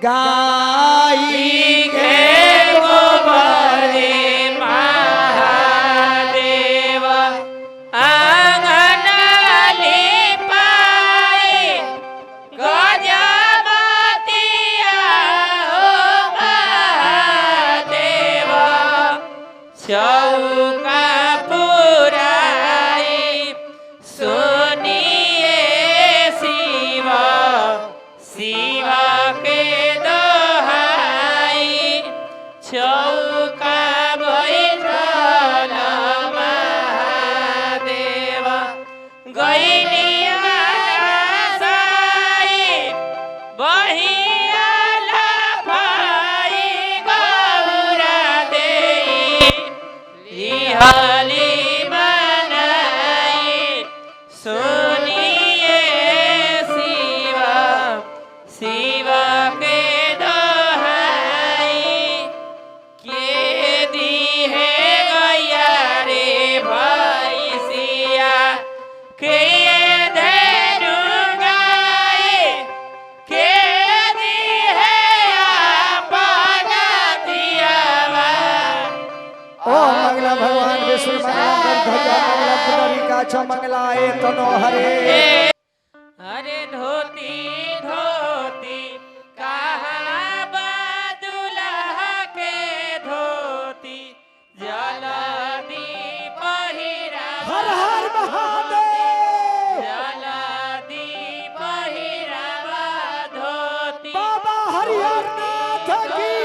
गाई के गोबरे महादेव आंगन लिपाए गजबतिया हो महादेव चौका पुराई सुनिए शिव शिव के दोहाई चौका बैठल महादेव गैलिया साई बहियाला भाई गौरा देई लिहली बनाई सुनिए शिव शिव के दोहाई के दी है गैया रे भैसिया के धेनु गाय के दी है आपन दियावा ओ मंगला भगवान विष्णु मंगला ध्वजा मंगला पुंडरीका च मंगला ए तनो हरे। अरे धोती धोती कहाँ बादुल्हा के धोती जलदी पहिरावा हर हर महादेव जलदी पहिरावा धोती बाबा हरिहर नाथ की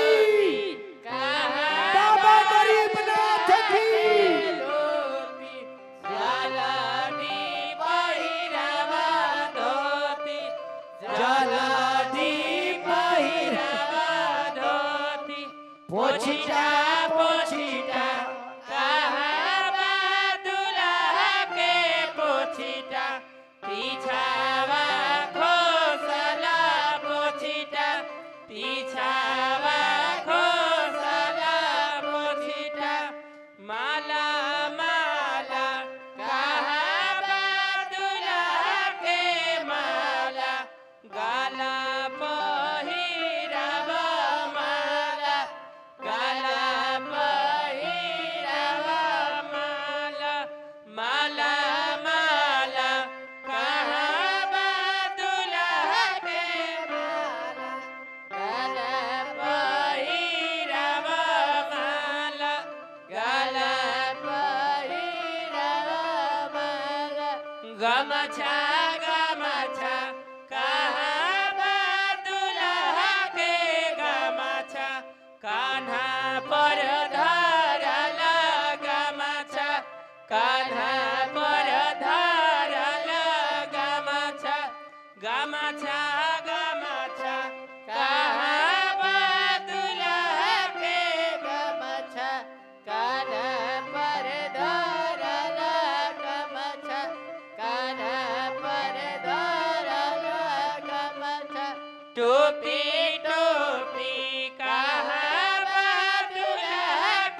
बाबा गरीबनाथ की धोती जलदी पहिरावा धोती जलदी पहिरावा धोती पोछिटा पोछिटा कहाँ बादुल्हा के पोछिटा पीछावा खोसला पोछिटा पीछावा खोसला पोछिटा माला माला कहाँ बादुल्हा के माला गाला पहिरावा माला गाला पहिरावा माला माला माला कहाँ बादुल्हा के माला गाला पहिरावा माला गाला पहिरावा माला गमछा गमछा कहाँ बादुल्हा के गमछा कान्हा पर धरल गमछा कान्हा पर धरल गमछा गमछा गमछा कहाँ बादुल्हा के गमछा कान्हा पर धरल गमछा कान्हा पर धरल गमछा टोपी टोपी कहाँ बादुल्हा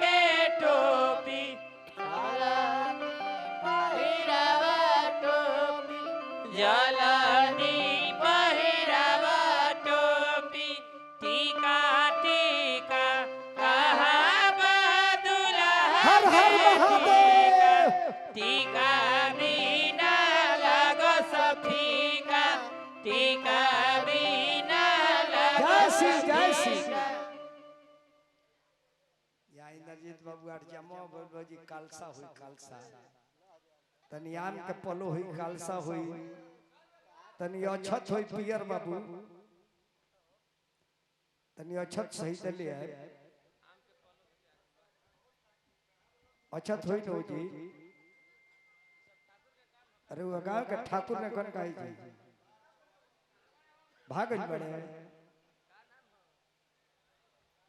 के टोपी पहिरावा टोपी जलनी पहिरावा टोपी टीका टीका कहाँ बादुल्हा हर हर के महादेव टीका बिना लगो सफीका टीका बिना लगो जय श्री जय श्री सफीका। या इंद्रजीत बाबू आर जमो बोलबो जी कालसा हुई कालसा तनी आम के पलो हुई कालसा हुई तनी अछत हुई पियर बाबू तनी अछत सही से ले आए अछत हुई नो जी अरे वो गांव के ठाकुर ने कौन कही थी भागज बड़े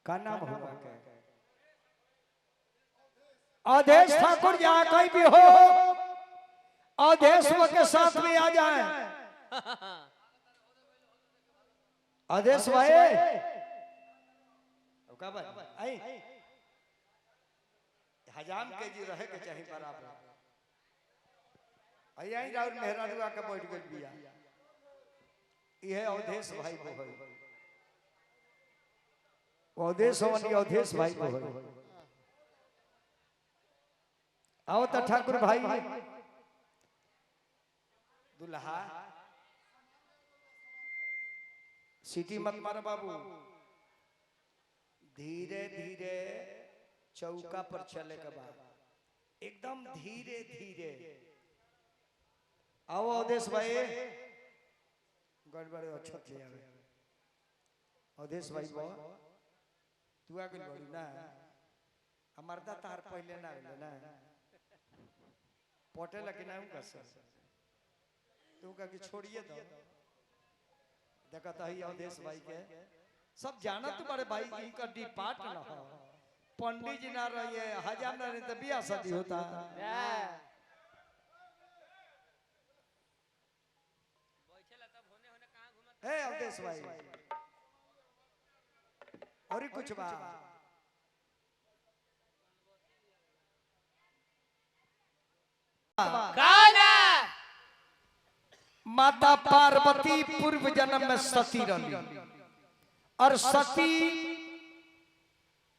का नाम होगा के आदेश ठाकुर जहाँ कहीं भी हो आदेश के साथ में आ जाए आदेश भाई आई हजाम के जी रहे के चाहिए बराबर आई राउर मेहरानुआ के बैठ गई बिया ये अवधेश भाई को है अवधेश हवन अवधेश भाई को आओ तो ठाकुर भाई दुल्हा सीटी मत मारो बाबू, धीरे धीरे चौका पर चले के बाद एकदम धीरे धीरे आओ अवधेश भाई गड़बड़े अच्छा थे आवे अवधेश भाई बो तू आ गइल बड़ी ना अमरदा तार पहले ना आइले ना पटेल के नाम कस तू का कि छोड़िए तो देखा था ही अवधेश भाई के सब जाना तुम्हारे भाई इनका डिपार्ट ना हो पंडित जी ना रहिए हजार ना रहे तो बियाह शादी होता है अवधेश भाई और कुछ बात गाना माता पार्वती पूर्व जन्म में सती रही और सती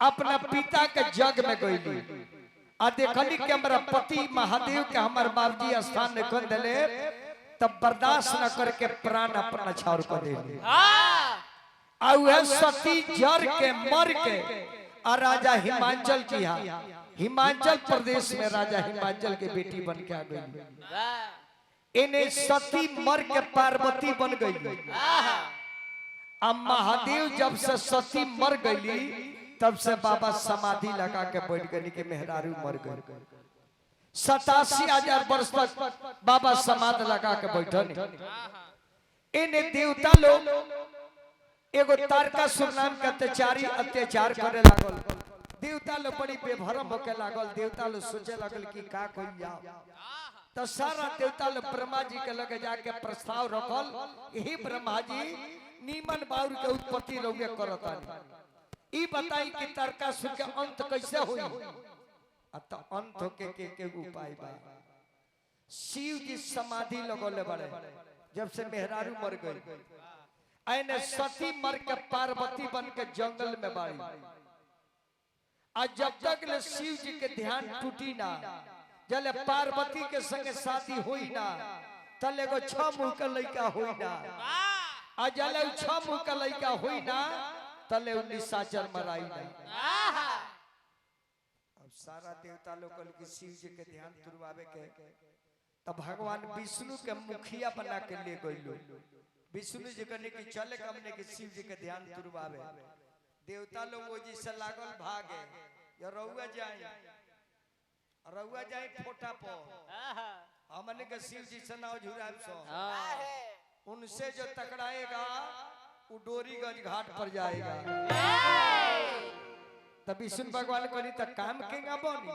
अपना पिता के जग में गई आ देखली कि हमारा पति महादेव के हमारे बाबूजी स्थान ने कर दिले तब बर्दाश्त न करके प्राण अपना छाड़ कर दे आ वह सती जर के मर के और राजा हिमाचल की हिमाचल प्रदेश में राजा हिमाचल के बेटी बन के आ गई इन्हें सती मर के पार्वती बन गई अब महादेव जब से सती मर गई तब से बाबा समाधि लगा के बैठ गई कि मेहरारू मर गई 87,000 वर्ष तक बाबा समाधि लगा के बैठन इन्हें देवता लोग एगो तारकासुर नाम के अत्याचार करे लागल देवता लोग बड़ी बेभरम होके लागल देवता लोग सोचे लागल कि का कोई जाओ तो सारा देवता लोग ब्रह्मा जी के लगे जाके प्रस्ताव रखल यही ब्रह्मा जी नीमन बाउर के उत्पत्ति रोगे करता ई बताई कि तारकासुर के अंत कैसे हुई तो अंत होके के उपाय बा शिव जी समाधि लगोले बड़े जब से मेहरारू मर गई आइने सती मर के पार्वती बन के जंगल में बाड़ी आज जब तक ले शिव जी के ध्यान टूटी ना जले पार्वती के संगे शादी हुई ना तले को 6 मुंह का लड़का हुई ना आ जले 6 मुंह का लड़का हुई ना तले निशाचर मराई ना अब सारा देवता लोग के शिव जी के ध्यान तुरवावे के तब भगवान विष्णु के मुखिया बना के ले गइलो विष्णु जी कहने की चले हमने के शिव जी के ध्यान तुरवावे देवता लोग वो जी से लागल भागे या रउआ जाए फोटा पर हमने के शिव जी से नाव झुराब सो उनसे जो टकराएगा वो डोरीगंज घाट पर जाएगा तब विष्णु भगवान कहनी तो काम केगा बनी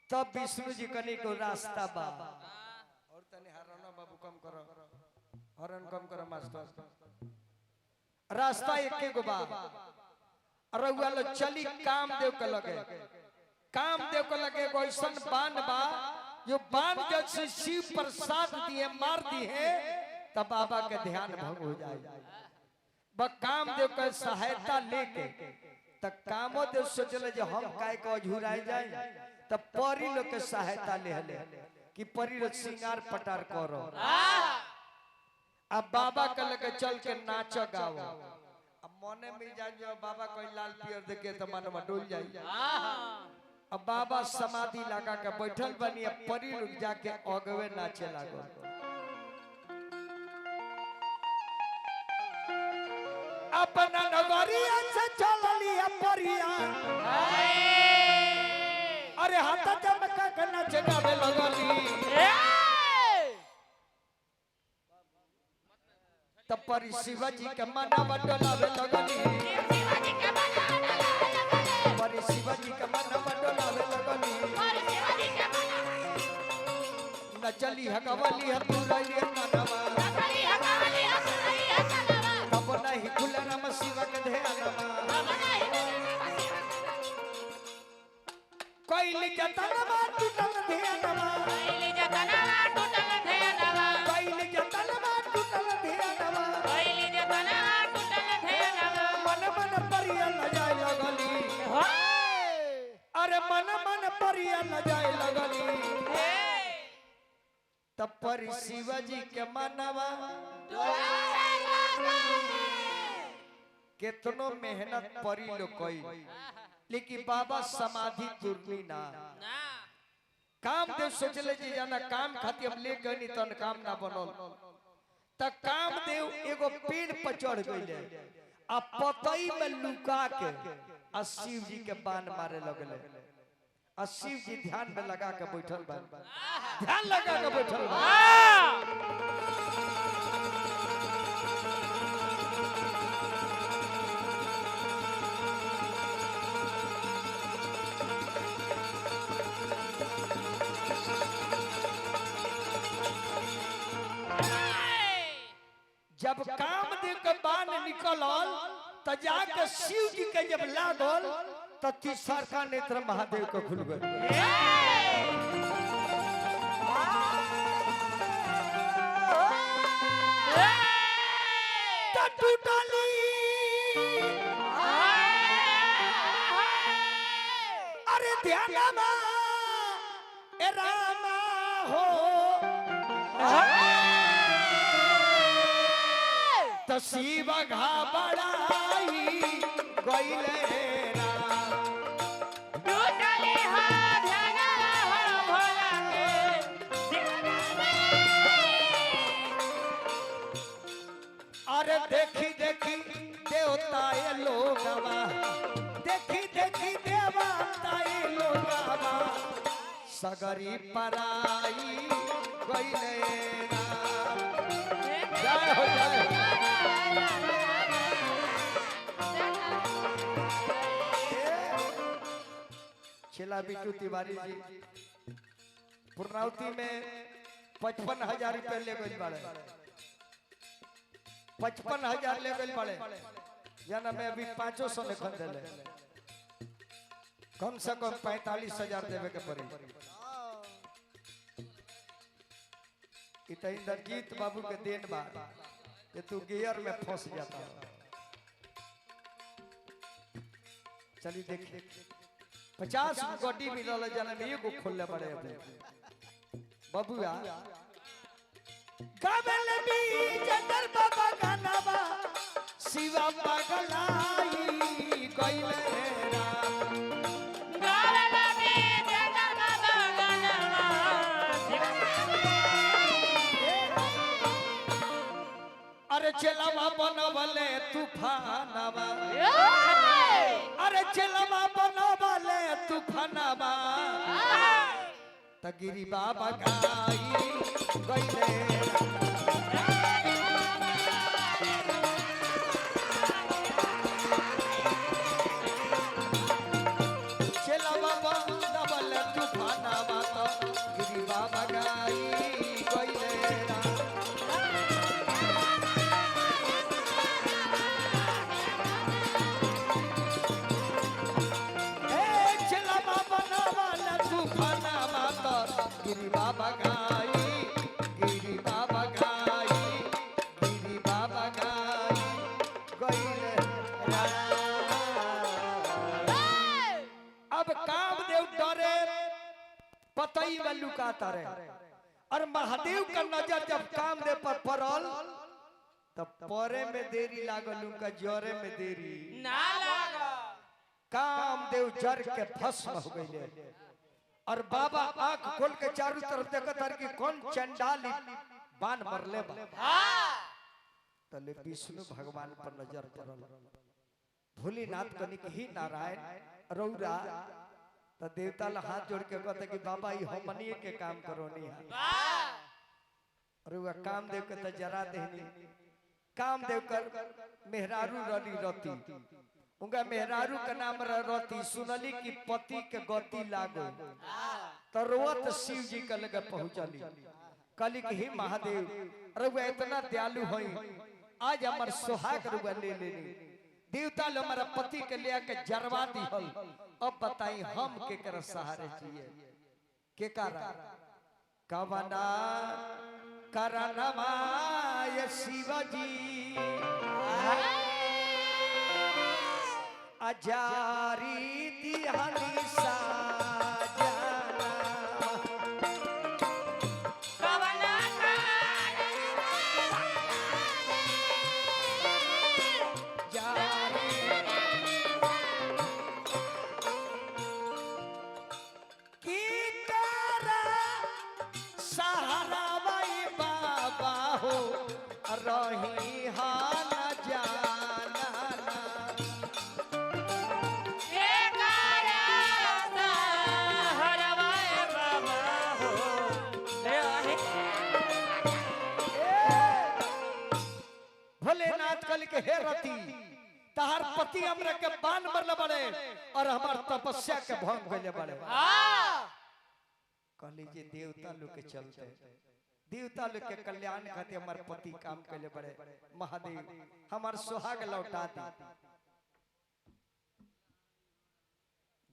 तब विष्णु जी कहनी को रास्ता बा और तने हरना बाबू कम करो हरन कम करो मास्टर रास्ता एके गो बा रउआ लो चली कामदेव के लगे कामदेव के लगे एगो ऐसन बाण बा जो बाण जब से शिव प्रसाद दिए मार दिए तब बाबा के ध्यान भंग हो जाए बस कामदेव के सहायता लेके तब कामदेव सोचले जो हम काय को झुराई जाए तब परी लोग के सहायता ले कि परी लोग श्रृंगार पटार करो अब बाबा के लगे चल के नाच गाओ अब मने मिल जाए जो बाबा कोई लाल पियर देखे तो मन में डोल जाए अब बाबा समाधि लगा के बैठल बनी अब परी लोग जाके अगवे नाचे लागो अपना नगरिया से चलली परिया अरे हाथ चमका के नाचे गावे लगली तब परी शिवाजी के मनवा डोलावे लगली परी शिवाजी के मनवा डोलावे लगली नचली हगवली है पूरा ये मनवा तब नहीं खुल राम शिव के ध्यानवा कोई जतनवा टूटल ध्यानवा कोई जतनवा टूटल ध्यानवा मन मन परिया न जाए मैया न जाए लगली तब पर शिवजी के मनवा कितनो मेहनत परी लो कोई लेकिन बाबा समाधि तुरनी ना काम देव सोचले जी जाना काम खाती हम ले गनी तन काम ना बनल त काम देव एगो पेड़ पर चढ़ गइले आ पतई में लुका के आ शिव जी के बाण मारे लगले आ शिव जी ध्यान में लगा के बैठल बा ध्यान लगा के बैठल बा जब कामदेव के बाण निकलल त जाके शिव जी के जब लागल त तीसर का नेत्र महादेव के खुल गए त टूटली अरे ध्यानमा ए रामा हो त शिव घबराई गइले टूटली हो ध्याना हो भोला के अरे देखी देखी देवता ये लोगवा देखी देखी देवता ये लोगवा सगरी पराई गइले जय हो जय हो शेला बिट्टू तिवारी जी पूर्णावती में 55,000 रुपए ले गए बाड़े 55,000 ले गए बाड़े जाना मैं अभी 500 में खन देले कम से कम 45,000 देवे के पड़ी इत इंद्रजीत बाबू के देन बा कि तू गियर में फंस जाता चलिए देखिए 50 गड्डी मिलल जाने में एगो खोलले पड़े बबुआ गावेले भी जंदर बाबा गानाबा शिवा पगलाई गइले गावेले भी जंदर बाबा गानाबा अरे चलावा बनवले तूफानवा अरे चलावा बनवले तूफानवा तगिरी बाबा गाई गइले चलावा बनवले तूफानवा तगिरी बाबा गाई गइले गिरी बाबा गाई गिरी बाबा गाई गिरी बाबा गाई गइले अब कामदेव डरे पतई में लुकाता रहे और महादेव का नजर जब कामदेव पर पड़ल तब परे में देरी लागल उनका जरे में देरी ना लागा कामदेव जर के भस्म हो गइले और बाबा आंख खोल के चारों तरफ देखत हर कि कौन चंडाली बाण मरले बा तले विष्णु भगवान पर नजर पड़ल भोलेनाथ कनिक ही नारायण रौरा त देवता ला हाथ जोड़ के कहते कि बाबा ई हमनी के काम करोनी है रौरा कामदेव के त जरा देहनी कामदेव कर मेहरारू रली रती उनका मेहरारू का नाम रती सुनली की पति के गति लागो तो रोवत शिव जी के लगे पहुंचली कली कि हे महादेव रुआ इतना दयालु हई आज हमार सुहाग रुआ ले लेनी देवता लो हमारा पति के ले के जरवा दिहल अब बताई हम के कर सहारे जिए के करा कवना करनमा ये शिव जी अजारी दिहली साजन तहार पति हमरा के बाण मरले बड़े और हमार तपस्या के भंग कइले बड़े। कहली जे देवता लोग के चलते देवता लोग के कल्याण खातिर हमार पति काम कइले बड़े। महादेव हमार सुहाग लौटा दी।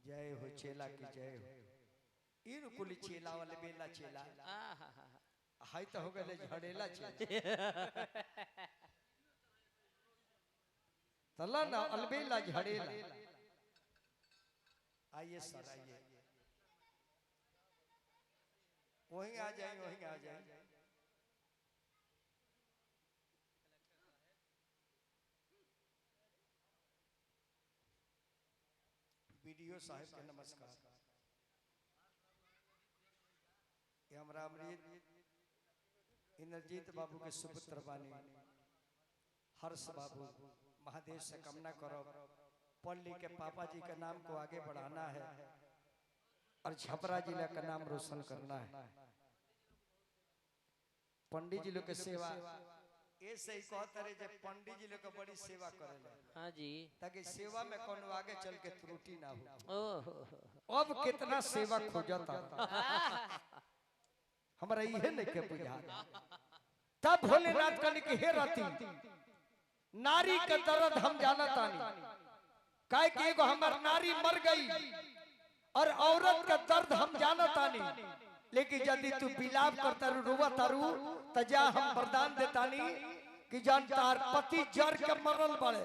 जय हो चेला की जय हो। इन कुल चेला वाले बेला चेला हाय तो हो गए झड़ेला चेला तला ना अलबेला झड़ेला। आइए सर आइए वहीं आ जाए वहीं आ जाए। वीडियो साहब के नमस्कार। ये हमरा अमृत इंद्रजीत बाबू के सुपुत्र बानी हर्ष बाबू। महादेव से कामना करो पल्ली के पापा जी के नाम को आगे बढ़ाना है और छपरा जिला का नाम रोशन करना है। पंडित जी लोग के सेवा ऐसे ही कहते रहे जब पंडित जी लोग का बड़ी सेवा करेला। हाँ जी ताकि सेवा में कोनो आगे चल के त्रुटि ना हो। अब कितना सेवा खोजता हमारा ये नहीं के बुझा। तब भोलेनाथ कहने के हे रति नारी का दर्द हम जानता नहीं काहे कि एगो हमार नारी मर गई और औरत का दर्द हम जानता नहीं। लेकिन यदि तू विलाप करता रू रोवा तारू त जा हम वरदान देतानी कि जान तार पति जर के मरल बड़े।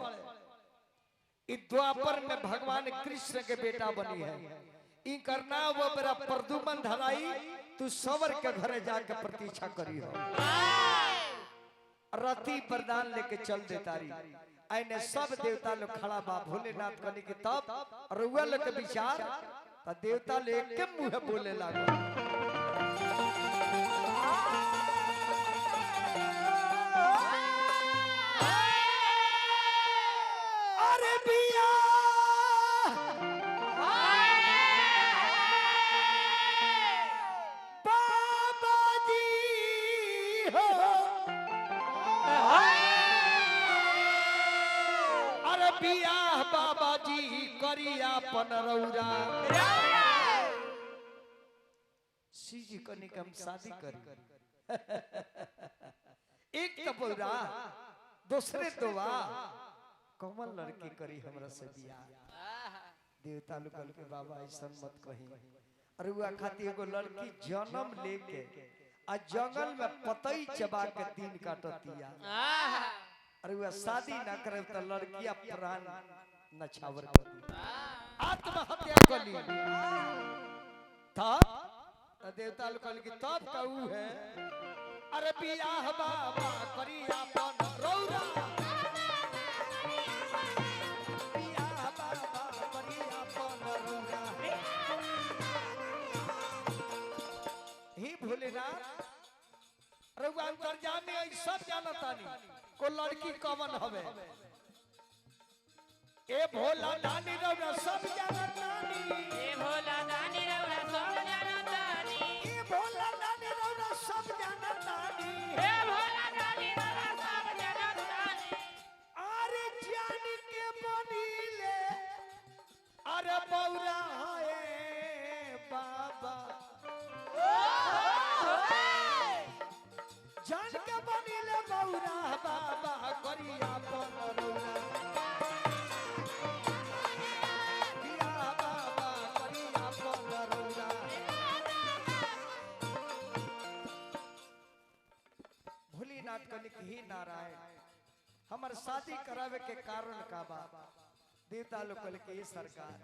इ द्वापर में भगवान कृष्ण के बेटा बनी है। इ करना वो मेरा प्रदुमन धराई तू सवर के घरे जाके प्रतीक्षा करी हो। रति वरदान लेके चल देतारी। आइने सब देवता लोग खड़ा बा। भोलेनाथ कहने की तब रुआ लोग के विचार त देवता लोग के मुंह बोले लागो। अरे बिया बाबा जी हो। अरे बिया बाबा जी करिया पनरौरा सीजी कने कम शादी कर। एक कपौरा दूसरे दोवा कमल लड़की करी हमरा से बियाह। देवता लोग के बाबा ऐसा मत कही। अरे वो खाती एगो लड़की जन्म लेके आ जंगल में पतई चबा के दिन काटतिया। अरे वो शादी ना करे तो लड़कियां प्राण नछावर कर दी आत्महत्या कर ली। तब देवता लोग कहल कि तब कहू है अरे बियाह बाबा करी अपन रौरा। बियाह बाबा करी अपन रौरा। ही भोलेनाथ रउआ अंतर्जामी में सब जानतानी को लड़की कवन हवे। ए भोला दानी रउआ सब जानतानी। ए भोला दानी रउआ सब जानतानी। ए भोला दानी रउआ सब जानतानी। ए भोला दानी रउआ सब जानतानी। अरे जान के बनीले अरे बौरा है बाबा। जान के बनीले बौरा बाबा करिया पनरौरा। बियाह बाबा करिया पनरौरा। भोलेनाथ कहने की हे नारायण हमार शादी करावे के कारण का बा। देवता लोग कहले कि सरकार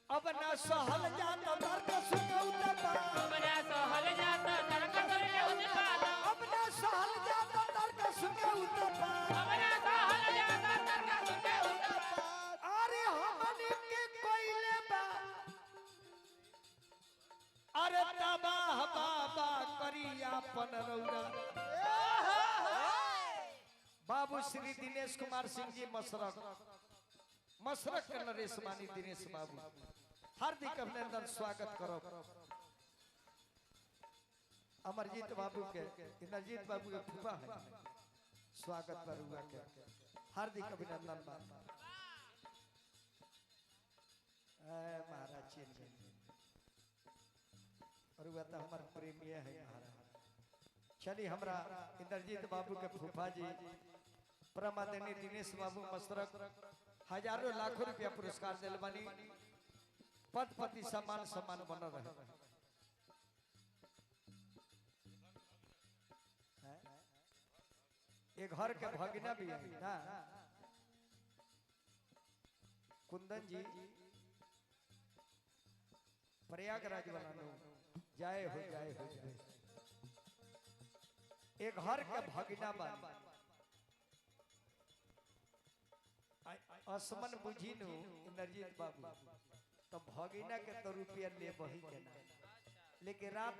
अब ना सहल जात तर्क सुने उतपा। अब ना सहल जात तर्क सुने उतपा। अब ना सहल जात तर्क सुने उतपा। अब ना सहल जात तर्क सुने उतपा। अरे हमने के कोइले बा अरे तबाह बाबा करिया पनरौरा। बाबू श्री दिनेश कुमार सिंह जी मसरक के नरेश मानी दिनेश बाबू हार्दिक अभिनंदन स्वागत करो। अमरजीत बाबू के इंद्रजीत बाबू के फूफा है स्वागत पर हुआ के। हार्दिक अभिनंदन बा महाराज चीन और वह तो हमारे प्रेमीय है महाराज। चलिए हमरा इंद्रजीत बाबू के फूफा जी परमादरणीय दिनेश बाबू मसरक हजारों लाखों रुपया पुरस्कार दिल बनी पद पति समान समान बन रहे। एक घर के भगिना भी है ना कुंदन जी प्रयागराज वाला लोग जय हो जय हो जय। एक घर के भगिना बन असमन बुझी नु इंद्रजीत बाबू तो भगिना के तो रुपया ले बही के ना लेकिन रात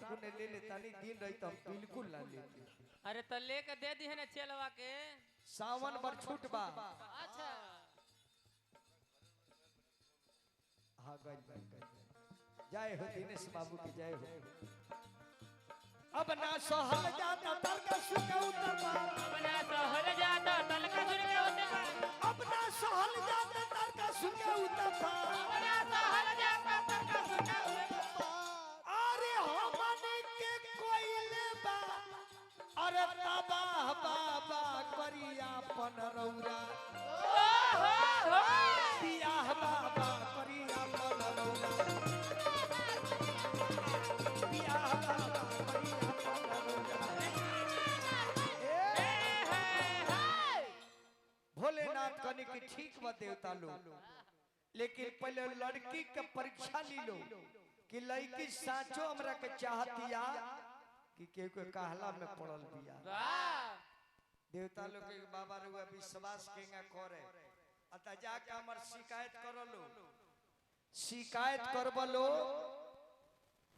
को ने ले लेता नहीं दिन रही तो बिल्कुल ना लेते। अरे तो लेके दे दी है ना चेलवा के सावन बर छूट बा। अच्छा हाँ गई जय हो दिनेश बाबू की जय हो। अब ना सहल जाता तलका सुके उतर पार अब ना सहल जाता तलका सुके उतर पार अब ना सहल जाता तलका सुके उतर पार अब ना सहल जाता तलका सुके उतर पार। अरे हमने के कोइले बा अरे तबाह बाबा करिया पन रौरा हो बियाह बाबा करिया पन रौरा बियाह बाबा करिया पन रौरा। भोलेनाथ कहने की ठीक बा देवता लोग लेकिन पहले लड़की के परीक्षा ली लो कि लड़की साचो हमरा के चाहतिया कि केहू के कहला में पड़ल बिया। वाह देवता लोग के बाबा रुआ विश्वास केंगा करे अता जाके हमर शिकायत करलो शिकायत करबलो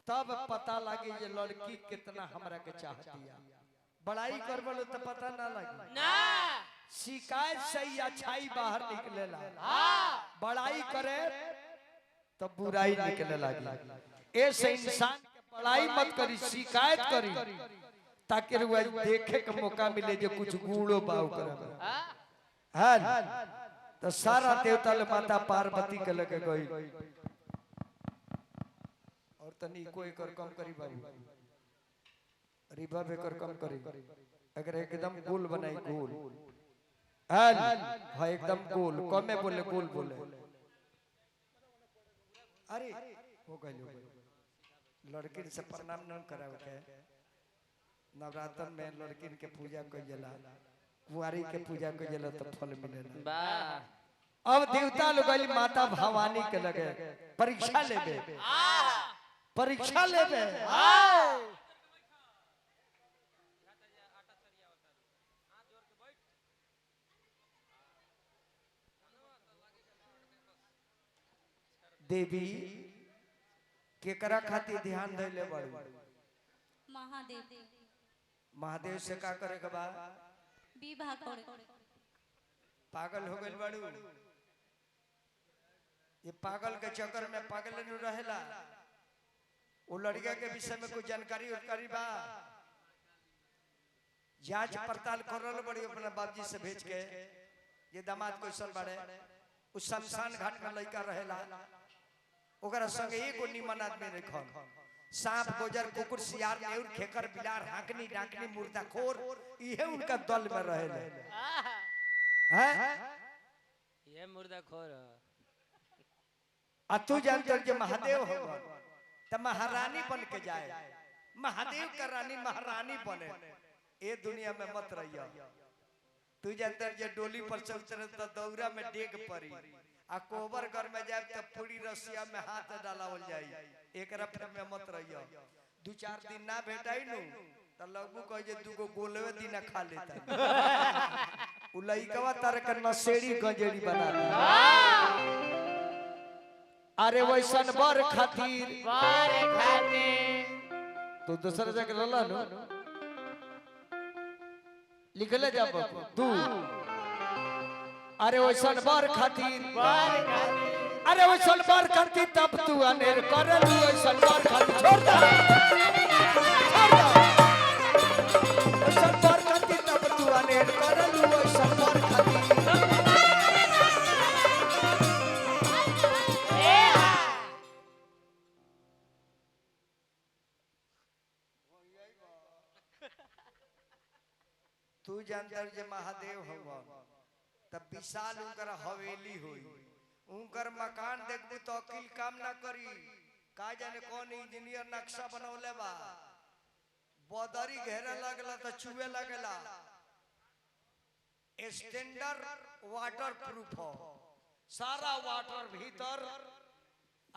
तब पता लगे जे लड़की कितना हमरा के चाहतिया। बड़ाई करबलो तो पता ना लगे ना शिकायत से ही अच्छाई बाहर निकलेला। हाँ बड़ाई करे तो बुराई निकले लगी। ऐसे इंसान के बड़ाई मत करी शिकायत करी ताकि रुआ देखे का मौका मिले जो कुछ गुड़ो बाव करे। है तो सारा देवता ले माता पार्वती के लगे गई और तनी कोई कर कम करी बाबू रिबा बेकर कम करी अगर एकदम गोल बनाई गोल हाँ एकदम गोल कमे बोले गोल बोले। अरे हो गए लड़की से प्रणाम न करावे के नवरात्र में लड़की के पूजा को जला कुंवारी के पूजा को जला तो फल मिलेला। वाह अब देवता लोग माता भवानी के लगे परीक्षा लेबे परीक्षा लेबे। देवी केकरा खातिर ध्यान धैले बड़ी महादेव महादेव से का करे के बा विवाह करे पागल हो गइल बड़ू ये पागल के चक्कर में पागल न रहेला। वो लड़का के विषय में कोई जानकारी उनकारी बा जांच पड़ताल करल बड़ी अपने बाबूजी से भेज के ये दामाद क्वेश्चन बाड़े उस शमशान घाट में लड़का रहेला ओकरा संगे एगो निमन आदमी रखल सांप गोजर कुकुर सियार नेउर खेकर बिलार हाकनी डाकनी मुर्दाखोर इहे उनका दल में रहेले। हैं ये मुर्दाखोर आ तू जानतर जे महादेव हो त महारानी बन के जाए महादेव का रानी महारानी बने ए दुनिया में मत रहिया। तू जानतर जे डोली पर चलते त दौरा में डेग पड़ी आ कोबर घर में जाए तो पूरी रसिया में हाथ डालावल जाई एक रफ्ते में मत रहिया। दू चार दिन ना भेटाई नु त लगबू कह जे दुगो गोलवे दिन खा लेता उ लइकवा तार के नसेड़ी गंजेड़ी बना दे। अरे वैसन बर खातिर तो दूसरा जगह लला नो लिखले जा तू अरे वैसन बर खातिर अरे वैसन बर खातिर तब तू अनेर करलू वैसन बर खातिर छोड़ दे वैसन बर खातिर तब तू अनेर करलू वैसन बर खातिर तू जानतर जे महादेव भगवान तब विशाल उनकर हवेली होई उनकर मकान देखबू तो अकिल काम ना करी का जाने कौन इंजीनियर नक्शा बनौले बा बदरी घेरे लगला तो चुए लगला स्टैंडर्ड वाटर प्रूफ हो सारा वाटर भीतर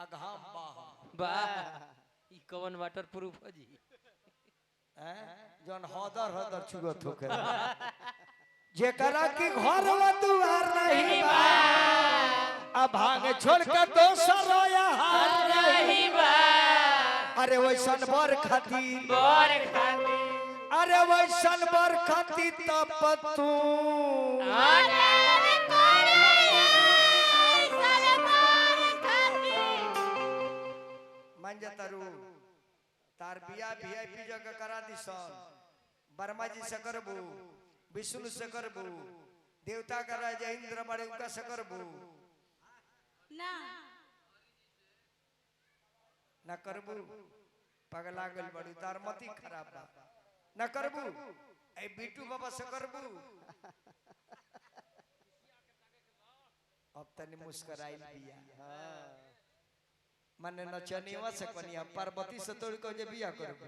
अघाम बाहर वाह ई कौन वाटर प्रूफ है जी जौन हदर हदर चुगत होके जेकरा की घर व दुआर नहीं बा अब भाग छोड़ के दोसर हार नहीं बा अरे वैसन बर खाती बोर खाती अरे वैसन बर खाती तब तू मान जाता रू तार बिया वीआईपी जगह करा दिसन वर्मा जी से करबू विष्णु से करबू देवता का राजा इंद्र बड़े उनका से करबू ना न करबू पगला गल बड़ी तार मती खराब बा न करबू ए बिट्टू बाबा से करबू अब तनी मुस्कुराई बिया माने नचनिया से कनिया पार्वती से तोड़ को जे बिया करबू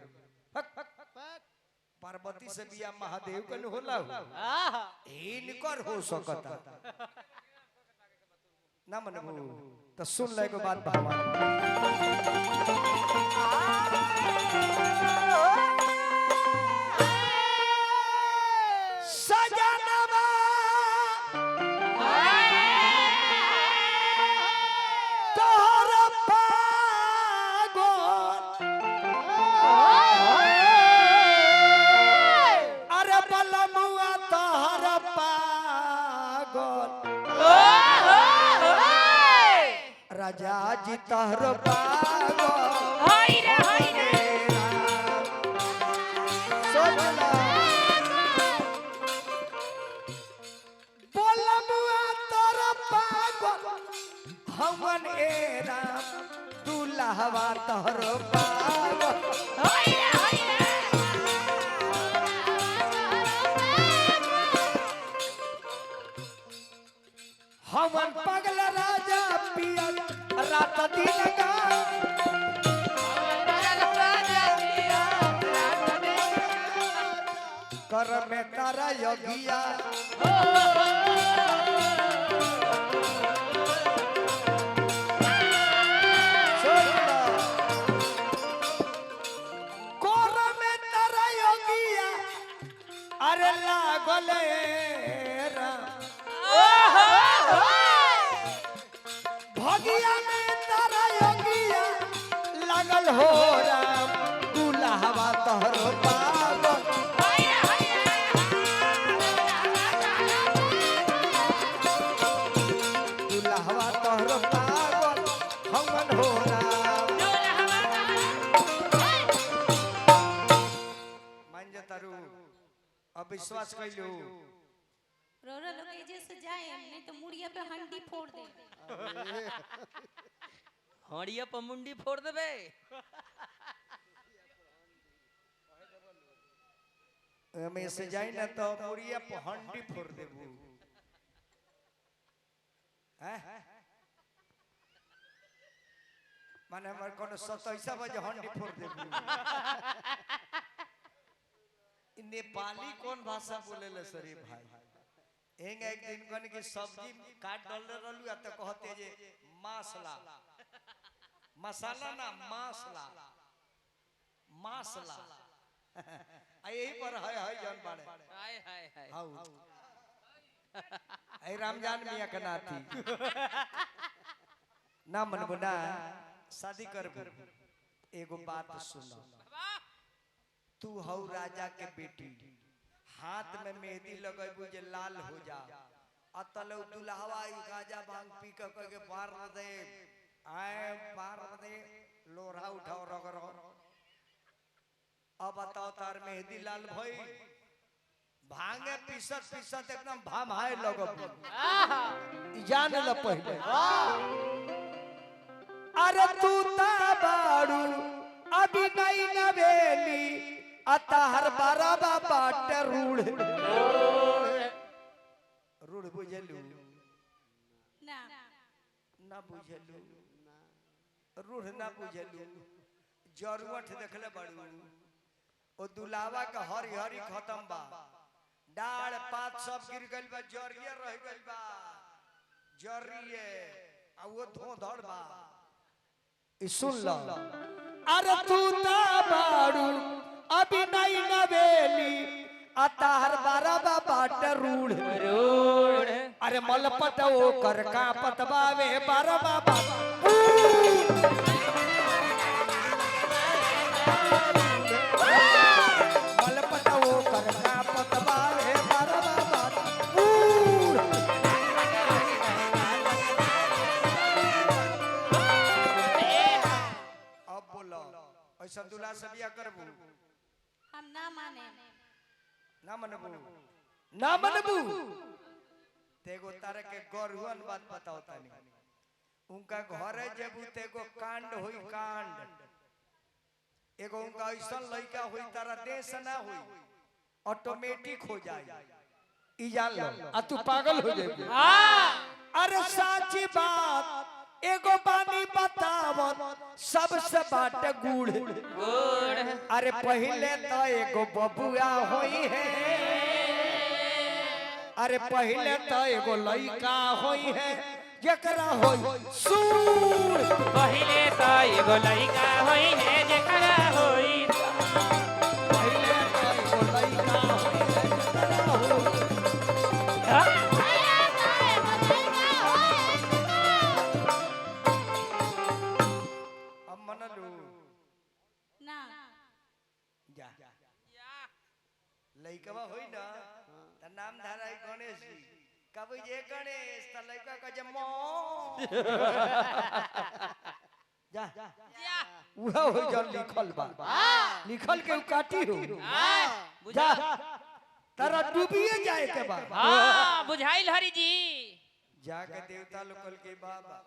पार्वती से बिया महादेव कन होला इनकर हो सकता ना मनबू तो सुन ले को बात भगवान सजनवा तोहर पागल अरे बलमुआ तोहर पागल राजा जी तोहर पागल सोचला बलमुआ तोहर पागल हमन ए राम दुल्हवा तोहर पागल हमन पगल राजा पिया रात दिन का कर में तारा योगिया कर में तारा योगिया अरे लागले भगिया में तारा योगिया लागल हो राम दुल्हवा तोहर पागल दुल्हवा तोहर पागल हमन हो राम मान जा तारू अब विश्वास कइलू रोरा लोग एजे से जाए नहीं तो मुड़िया पे हंडी फोड़ दे हड़िया पर मुंडी फोड़ देबे में से जाई ना तो मुड़िया पे हंडी फोड़ देबू हैं माने हमर कोनो 27 बजे हंडी फोड़ देबू इ नेपाली कौन भाषा बोलेले सरी भाई एंग एक दिन कन की सब्जी काट डालले रहलू त कहते जे मसाला मसाला ना मसाला मसाला आ यही पर है जन बाड़े हाय हाय हाय हाउ आई रामजान मियां के नाती ना मनबू ना शादी करबू एगो बात सुनो तू हौ राजा के बेटी हाथ में मेहंदी लगेबू जे लाल हो जा अतल दुल्हवा गाजा भांग पी के पार दे आए पार दे लोरा उठाओ रगरो अब बताओ तार मेहंदी लाल भई भांगे पीसत पीसत एकदम भामाए लगब जान ल पहले अरे तू ता बाड़ू अभी नहीं नवेली आता हर बारा बाट रूढ़ रूढ़ बुझलू ना ना बुझलू रूढ़ ना बुझलू जरुवट देखले बड़ू ओ दुलावा का हरी हरी खत्म बा डाल पात सब गिर गइल बा जरिए रह गइल बा जरिए आ वो धो धड़ बा ई सुन लो अरे तू ता बाड़ू अभी नहीं नवेली आता हर बारा बाट रूढ़ रोड अरे मलपट ओ कर का पतबावे बारा बाबा मलपट ओ कर का पतबावे बारा बाबा अब बोलो ऐसा दुला से बिया करबू हम ना माने ना मनबू ना मनबू तेगो तारे के गौरवन बात बताओ तानी उनका घरे जेबू तेगो कांड होई कांड एगो उनका ऐसा लड़का होई तारा देश ना होई ऑटोमेटिक हो जाए ई जान लो आ तू पागल हो जाएगी अरे सच्ची बात एगो बानी बतावत सबसे बाट गुड़ गुड़ अरे पहले तो एगो बबुआ होई है अरे पहले तो एगो लड़का होई है जकरा होई सूर पहिले तो एगो लइका होई है जेकरा होई पहले तो एगो लड़का होई है जकरा होई अब मनलू ना जा लइकवा होई ना त नाम धाराई गणेश जी कब ये गणेश त लइका का जे मो जा उहा हो जन लिखल बा लिखल के काटी हो जा तारा डूबिए जाए के बा हां बुझाइल हरि जी जाके देवता लोकल के बाबा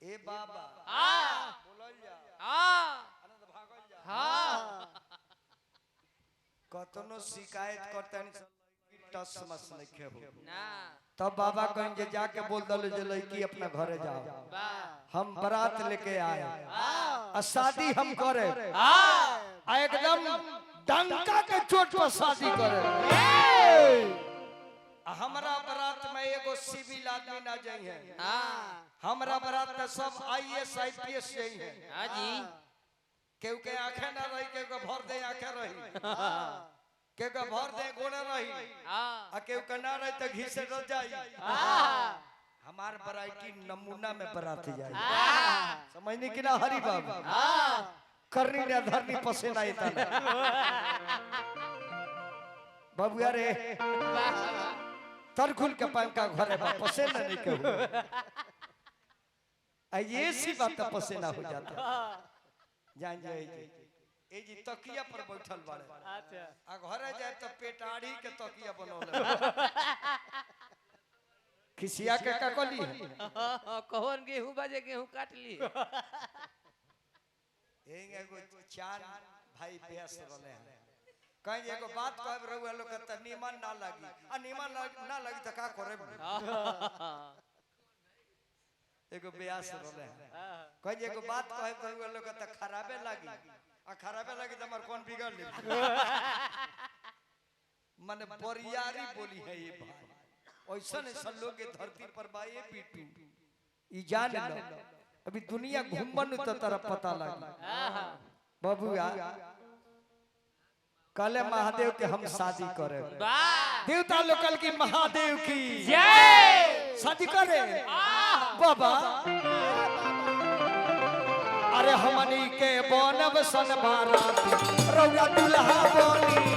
ए बाबा हां बोलल जा हां आनंद भागल जा हां कतनो शिकायत करतन टस मस लिखे हो ना तब बाबा कहें जे जाके बोल दलो जे लड़की अपना घरे जाओ वाह हम बारात लेके आए आ शादी हम करे हां आ एकदम डंका के चोट पर शादी करे आ हमरा बारात में एगो सिविल आदमी ना जाई है हां हमरा बारात में सब आईएएस आईपीएस जाई है हां जी केहू के आंखें ना रही केहू के भर दे आंखें रही केहू के भर दे गोड़े रही हां आ केहू के ना रही त घी से रह जाई हां हमार वैरायटी नमूना में बराती जाए समझने की ना हरी बाबा करनी ने धरनी पसेना इतना बाबू यारे तरकुल के पंखा घरे में पसेना नहीं कहू ये सी बात पसेना हो जाता जान जाए ए जी तकिया पर बैठल बाड़े अच्छा आ घरे जाए तो पेटाड़ी के तकिया बनौले खिसिया के का कोली कौन गेहूं बाजे गेहूं काट ली एगो चार भाई बेस रहले हैं कहीं एगो बात कहब रहुआ लोग त नीमन ना लगी आ नीमन ना लगी त का करे एगो बेस रहले हैं कहीं एगो बात कहब रहुआ लोग त खराबे लगी आ खराबे लगी त हमर कौन बिगड़ ले माने बरियारी बोली है ये भाई ऐसा ऐसा लोग के धरती पर बाए पीटू ई जान लो अभी दुनिया घूमन तो तरफ पता लगी बबुआ कले महादेव के हम शादी करे वाह देवता लोकल की महादेव की जय शादी करे बाबा अरे हमनी के बनब सन बारात रौया दुल्हा बोली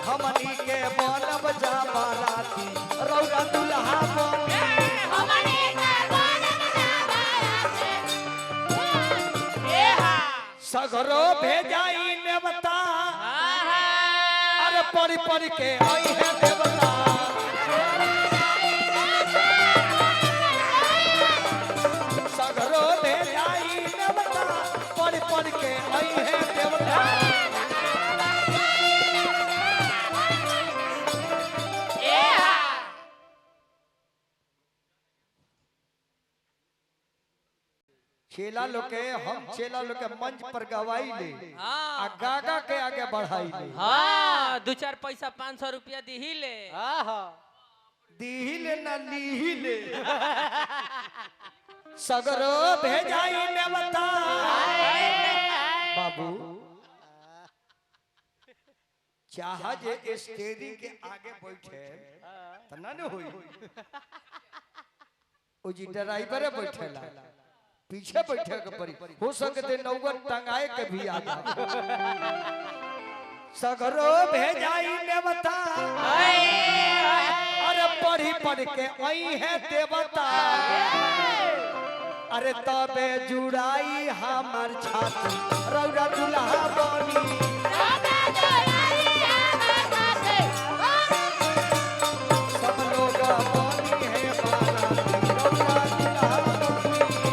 हमनी के बनब जा बाराती रौया दुल्हा बोली सगरो भेजाई नेवता अरे परी परी के आई है देवता सगरो भेजाई पढ़ के आई है देवता चेला लोग के हम चेला लोग के मंच पर गवाई ले आ गागा के आगे बढ़ाई ले हाँ 2-4 पैसा 500 रुपया दी ले दीही ले ना लीही ले सगरो भेजाई ने बता बाबू चाहा जे स्टेरिंग के आगे बैठे त ना न होई ओ जी ड्राइवर बैठेला पीछे बैठे के परी हो सकते नौकर टंगाए के भी आ जाए सगरो भेजाई ने बता अरे पढ़ी पढ़ के आई है देवता अरे तबे जुड़ाई हमर छाती रौरा दुल्हा बनी सब लोग बनी है बाराती रौरा दुल्हा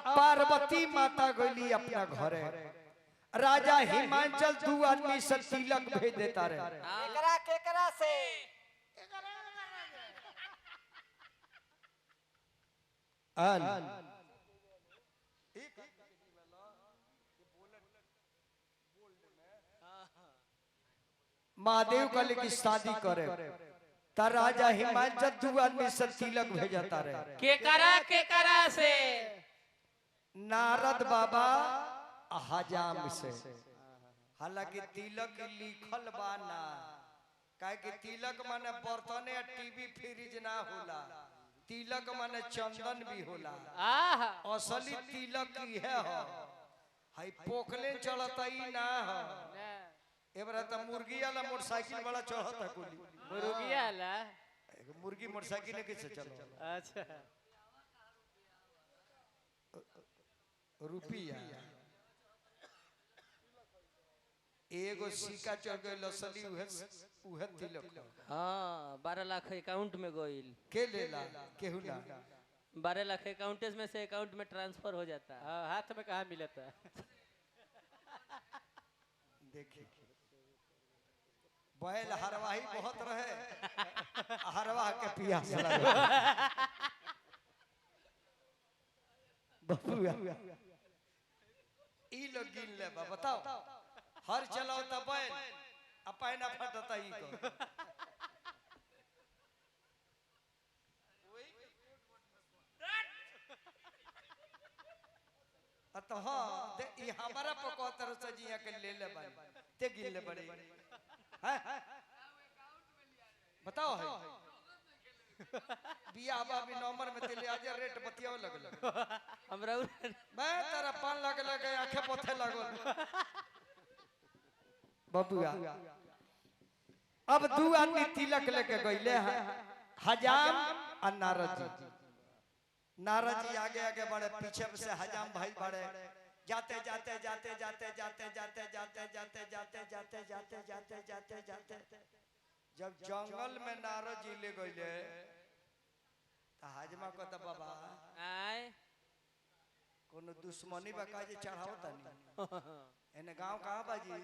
पार्वती माता गईली अपना घरे राजा हिमांचल 2 आदमी से तिलक भेज देता रहे केकरा से महादेव कल की शादी करे ता राजा हिमांचल 2 आदमी से तिलक भेजता रहे केकरा से नारद बाबा हजाम से हालांकि तिलक लिखल बा ना काहे कि तिलक माने बर्तन या टीवी फ्रिज ना होला तिलक माने चंदन भी होला असली तिलक ई है हो हाई पोखले चलता ई ना हो एबरा त मुर्गी वाला मोटरसाइकिल वाला चढ़ता कोली मुर्गी वाला मुर्गी मोटरसाइकिल कैसे चलो अच्छा रुपया एगो सिक्का चढ़ गइल असली उहे तिलक हाँ 12 लाख अकाउंट में गइल के लेला केहू ना 12 लाख अकाउंट में से अकाउंट में ट्रांसफर हो जाता है हाथ में कहाँ मिलता देखिए बैल हरवाही बहुत रहे हरवाह के पियास लगे बबुआ ई लोग गिन ले बताओ हर चलाओ त बैल अपना फटता ई को तो हां ई हमारा पकोतर से जिया के ले ले बानी ते गिन ले बड़े हैं बताओ है बिया बाबी नंबर में तेले आज रेट बतियाव लगल हमरा मैं तेरा पान लगे आंखें पोथे लागल बबुआ अब 2 आदमी तिलक लेके गइले हैं हजाम और नारद जी आगे आगे बढ़े पीछे से हजाम भाई बढ़े जाते जाते जाते जाते जाते जाते जाते जाते जाते जाते जाते जाते जाते जाते जब जंगल में नारद जी ले गइले त हाजमा को त बाबा आय कोनो दुश्मनी बका जे चढ़ावता नहीं एने गांव कहां बाजी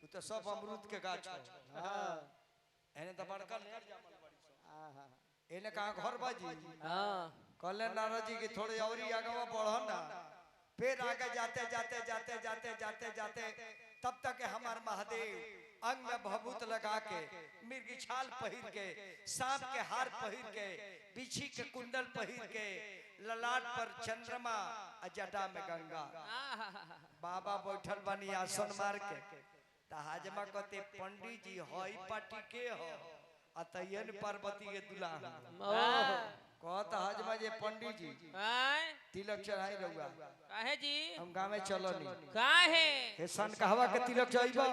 उ तो सब अमरूद के गाछ है हां एने त बड़का लेर जामल बड़ी हां एने कहां घर बाजी हां कहले नारद जी की थोड़ी और आगे बढ़ो ना फिर आगे जाते जाते जाते जाते जाते जाते तब तक हमार महादेव अंग में भभूत लगा के मिर्गी छाल पहिर के सांप के हार पहिर के बिछी के कुंडल पहिर के ललाट पर चंद्रमा जटा में गंगा बाबा बैठल बनी आसन मार के त हाजमा कहते पंडित जी हई पार्टी के हो अतयन पार्वती के दुल्हा कहता हाजमा जे पंडित जी तिलक चढ़ाई रहुआ काहे जी हम गांव में चलो नहीं काहे हे सन कहवा के तिलक चढ़ाइबो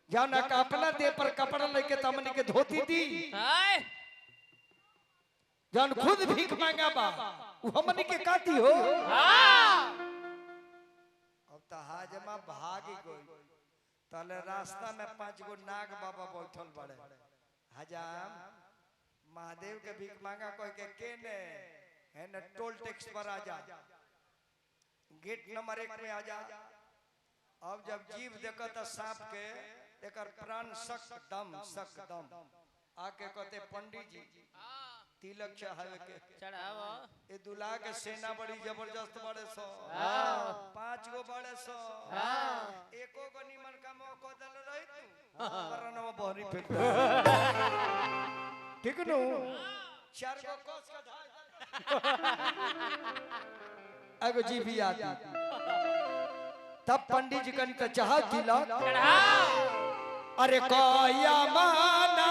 जाओ ना का अपना देह पर कपड़ा लेके तमनी के धोती दी हाय जान खुद भीख मांगा बा उ हमनी के काती हो हां अब त हाजमा भाग गई तले रास्ता में 5 गो नाग बाबा बैठल बड़े हजाम महादेव के भीख मांगा कोई के ने है न टोल टैक्स पर आ जा, गेट नंबर 1 में आ जा। अब जब जीव देखा था सांप के एकर प्राण सकदम आके कहते पंडित जी तिलक चढ़ावे के चढ़ावा ए दुल्हा के सेना बड़ी जबरदस्त बड़े सो 5 गो बड़े सो एको गो निमन काम को दल रही तू करनवा बहरी फेंक ठीक नु 4 गो कोस का धार एगो जी भी आती तब पंडित जी कन त चाह तिलक अरे कया माना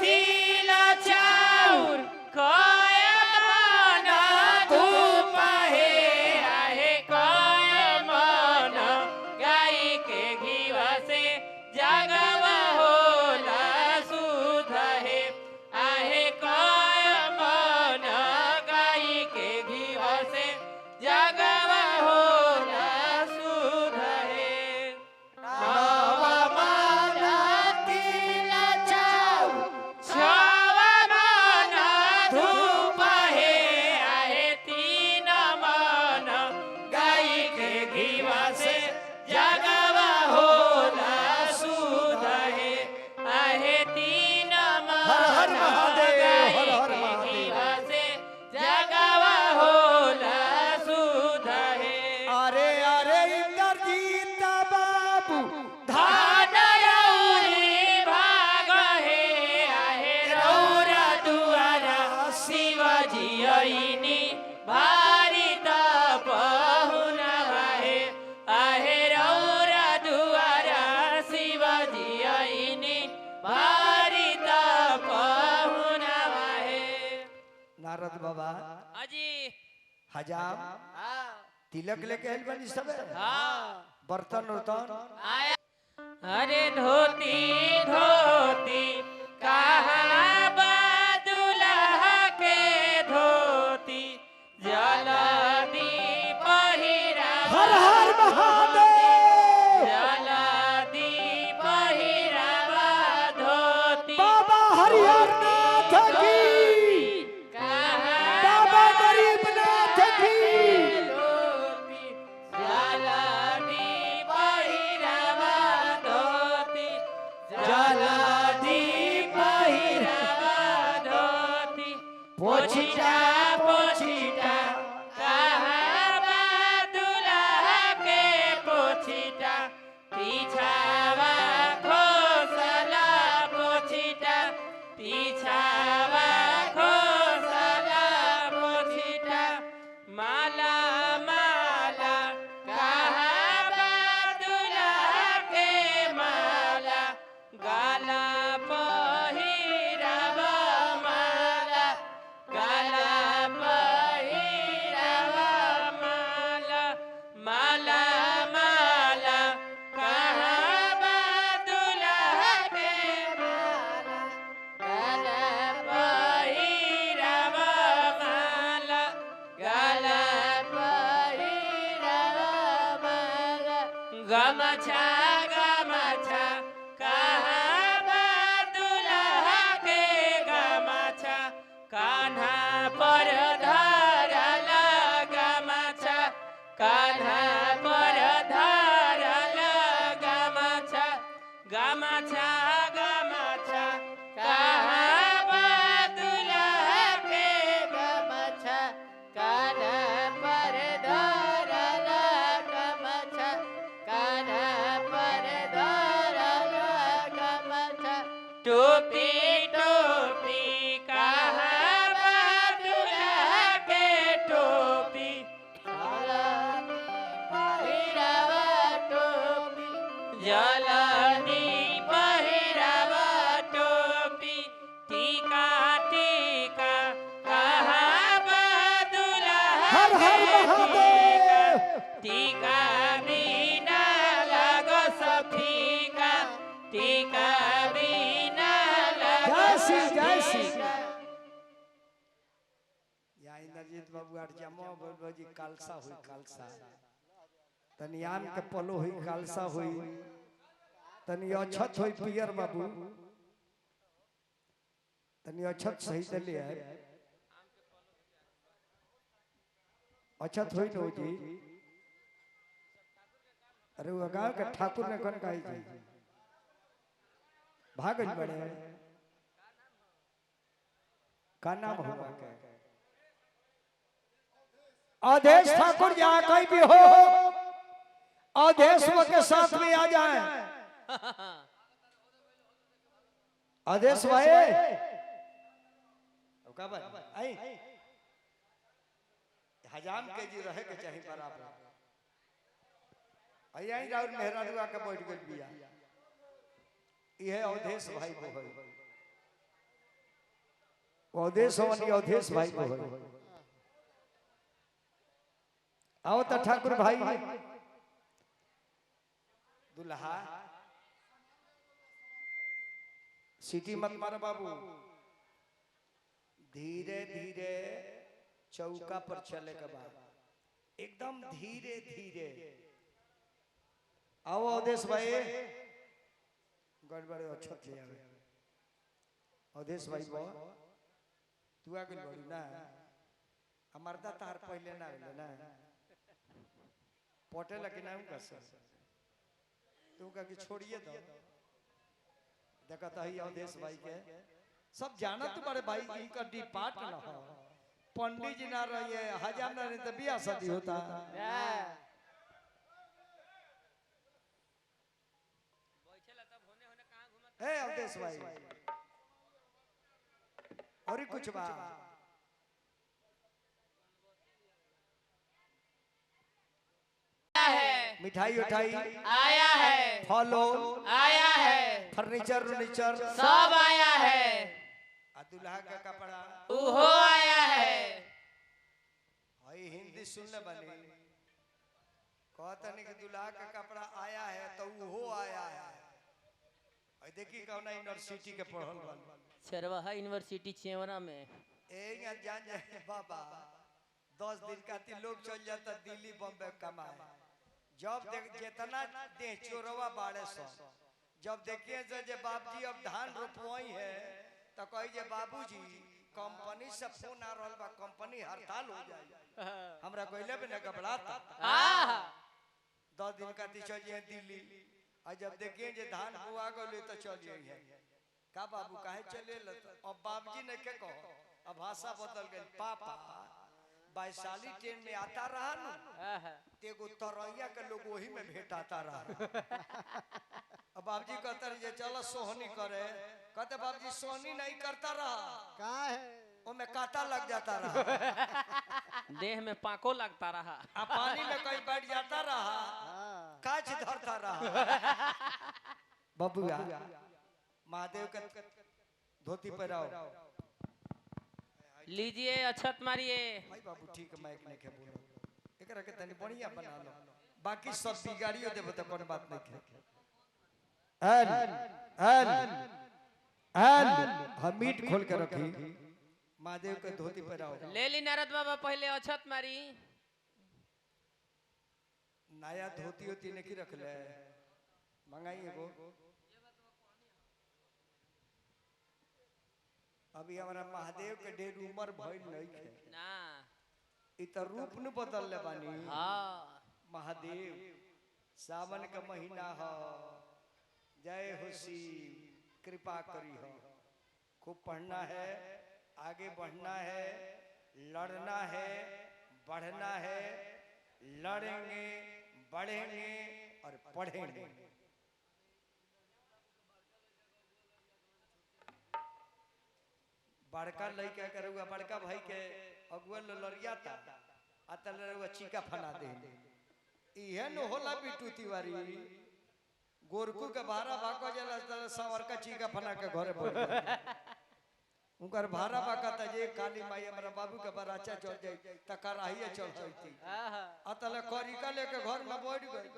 तिलक चाउर कया माना धूप है आहे कया माना गाय के घीवा से जगवा होला सुध है आहे कया माना गाय के घीवा से जगवा होला सुध है नवा माना तिलक चाउर छवा माना धूप है आहे 3 माना गाय के घीवा से जगवा होला सुध है आहे 3 हर माना महादेव, गाय हर हर के महादेव। घीवा से जगवा होला सुध है अरे अरे इंद्रजीत बाबू धान रौरी भाग हे आहे रौरा दुआरा शिवजी ऐनी भारी तपहुना है आहे रौरा दुआरा शिवजी ऐनी भारी तपहुना है नारद बाबा अजी हजाम तिलक लेके आइल बनी सब हाँ बर्तन उर्तन आया अरे धोती धोती कहाँ दुल्हा के धोती जलदी पहिरा हर हर महादेव जलदी पहिरावा धोती बाबा हरिहर नाथ की बाबा गरीबनाथ की धोती जलदी पहिरावा धोती जलदी पहिरावा धोती पोछिटा पोछिटा कहाँ दुल्हा के पोछिटा पीछावा खोसला पोछिटा पीछावा खोसला पोछिटा माला माला कहाँ दुल्हा के माला गाला पहिरावा माला गाला पहिरावा माला माला माला कहाँ दुल्हा के माला गाला पहिरावा माला गाला पहिरावा माला गमछा गमछा कहाँ दुल्हा के गमछा कान्हा पर धरला गमछा कान्हा पर धरला गमछा गमछा गमछा कहाँ दुल्हा के गमछा कान्हा पर धरला गमछा कान्हा पर धरला गमछा टोपी टोपी कहाँ दुल्हा के टोपी पहिरावा टोपी जलनी पहिरावा टोपी टीका टीका कहाँ दुल्हा हर हर के महादेव टीका बिना लगो सफीका टीका बिना लगो जय श्री जय श्री सफीका। या इंद्रजीत बाबू आर जमो बोलबो जी कालसा हुई कालसा तनी आम के पलो हुई कालसा हुई तनी अछत हुई पियर बाबू तनी अछत सही से ले आए। अछत होई नो जी। अरे वो गांव के ठाकुर ने कौन कही जी भागल बड़े का नाम हुआ के अवधेश ठाकुर जहाँ कहीं भी हो अवधेश के साथ में आ जाए। अवधेश भाई का बात आई हजाम के जी रहे के चाहिए बराबर आई राउर मेहरानुआ के बैठ गई बिया ये अवधेश भाई को है अवधेश होनी अवधेश भाई को है। आओ तो ठाकुर भाई दुल्हा सीटी मत मार बाबू धीरे धीरे चौका पर चले के बाद एकदम धीरे धीरे आओ अवधेश भाई गड़बड़े अच्छा थे आवे अवधेश भाई बो तू आगे बड़ी ना हमार दा तार पहले ना आवे ना पोटे लगे ना उनका सर तू का कि छोड़िए दो देखा तो ही अवधेश भाई के सब जाना तुम्हारे भाई इनका डिपार्ट ना हो पंडित जी ना रहिए हजाम ना रहे तो बियाह शादी होता है अवधेश भाई और ही कुछ बात मिठाई उठाई आया है, फलो आया है, फर्नीचर फर्नीचर सब आया है, दुल्हा का कपड़ा उहो आया है। भाई हिंदी सुनने बनी कहता नहीं कि दुल्हा का कपड़ा आया है तो वो आया है। देखी कौन यूनिवर्सिटी के पढ़ल वाला चरवाहा यूनिवर्सिटी चेवरा में यहाँ जान जाए बाबा 10 दिन का लोग चल जाता दिल्ली बॉम्बे कमाए जब जितना दे चोरवा बाड़े सो जब देखिए जे बाबूजी अब धान रोपवाई है तो कही जे बाबूजी कंपनी से फोन आ रहा बा कंपनी हड़ताल हो जाए हमरा कहले भी न घबराता 10 दिन का चल जाए दिल्ली और जब देखिए जे धान हुआ गले तो चलिए है का बाबू काहे चले अब बाबूजी ने के कहो अब भाषा बदल गई पापा वैशाली ट्रेन में आता रहा ना तेगो तरैया के लोग वही में भेटाता रहा अब बाबूजी कहते रहे चलो सोहनी करे कहते बाबूजी सोहनी नहीं करता रहा का है उसमें कांटा लग जाता रहा देह में पाको लगता रहा पानी में कहीं बैठ जाता रहा काच धरता रहा बबुआ महादेव के धोती पहराओ लीजिए अछत मारिए भाई बाबू ठीक है माइक नहीं के बोलो एकरा के तनी बढ़िया बना लो बाकी सब बिगाड़ियो देबो त कोनो बात नहीं है हम मीट खोल के रखी महादेव के धोती पहराओ ले ली नारद बाबा पहले अछत मारी नया धोती होती ने की रख ले मंगाई एगो अभी हमारा महादेव के डेढ़ उम्र भइल नहीं है ना इ त रूप न बदल ले बानी हाँ महादेव सावन का महीना हो जय हो शिव कृपा करी हो खूब पढ़ना है आगे बढ़ना है लड़ना है बढ़ना है लड़ेंगे बढ़ेंगे और पढ़ेंगे बड़का लड़का करूँगा बड़का भाई के अगुआ लड़िया था अतल चीका फना दे इहे न होला बिट्टू तिवारी गोरकू के भारा भागो जला सवर का चीका फना के घरे पड़ उनकर भारा बाका जे काली माई हमरा बाबू के बराचा चल जाई त कराहिए चल जाती अतल करिका लेके घर में बैठ गई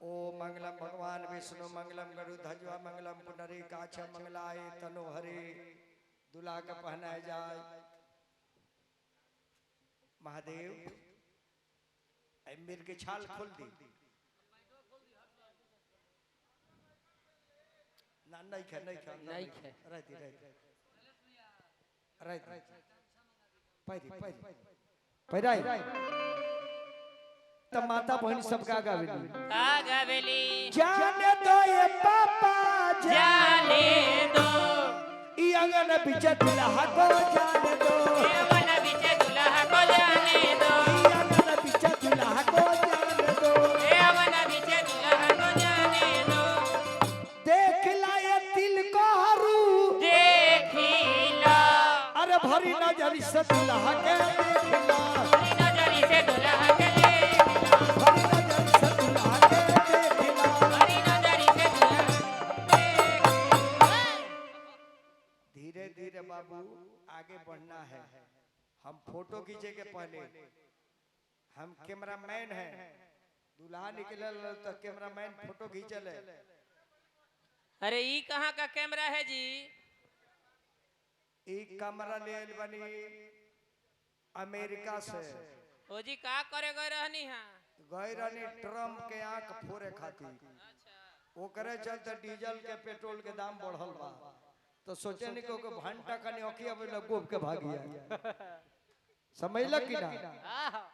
ओ मंगलम भगवान विष्णु मंगलम गरुध्वज मंगलम पुंडरीकाक्ष मंगलाय तनो हरे दुल्हा का पहनाया जाए महादेव अमीर के छाल खोल दी ना नहीं खे नहीं खे। रहती पैरी पैराई त माता बहन सब का गावेली का गावेली जाने दो ये पापा जाने दो ई अंगन बिच दुल्हा को जाने दो मन बिच दुल्हा को जाने दो ई अंगन बिच दुल्हा को जाने दो मन बिच दुल्हा को जाने दो देख ला ये दिल को हरू देखिला अरे भरी नजर से दुल्हा के देखला नजरी से दुल्हा के देखिला भरी नजर से दुल्हा के देखला हरी नजरी से दुल्हा धीरे धीरे बाबू आगे बढ़ना है हम फोटो खींचे के पहले हम कैमरामैन हैं दूल्हा निकलल तो कैमरामैन फोटो खींचल है अरे ई कहाँ का कैमरा है जी? एक कैमरा ले आइल बनी अमेरिका से ओ जी का करे गए रहनी है? गए रहनी ट्रम्प के आंख फोड़े खातिर ओकरे चलते डीजल के पेट्रोल के दाम बढ़ल बा तो सोचे नहीं को घंटा कनी ओखी अब गोब के भाग गया समझल कि ना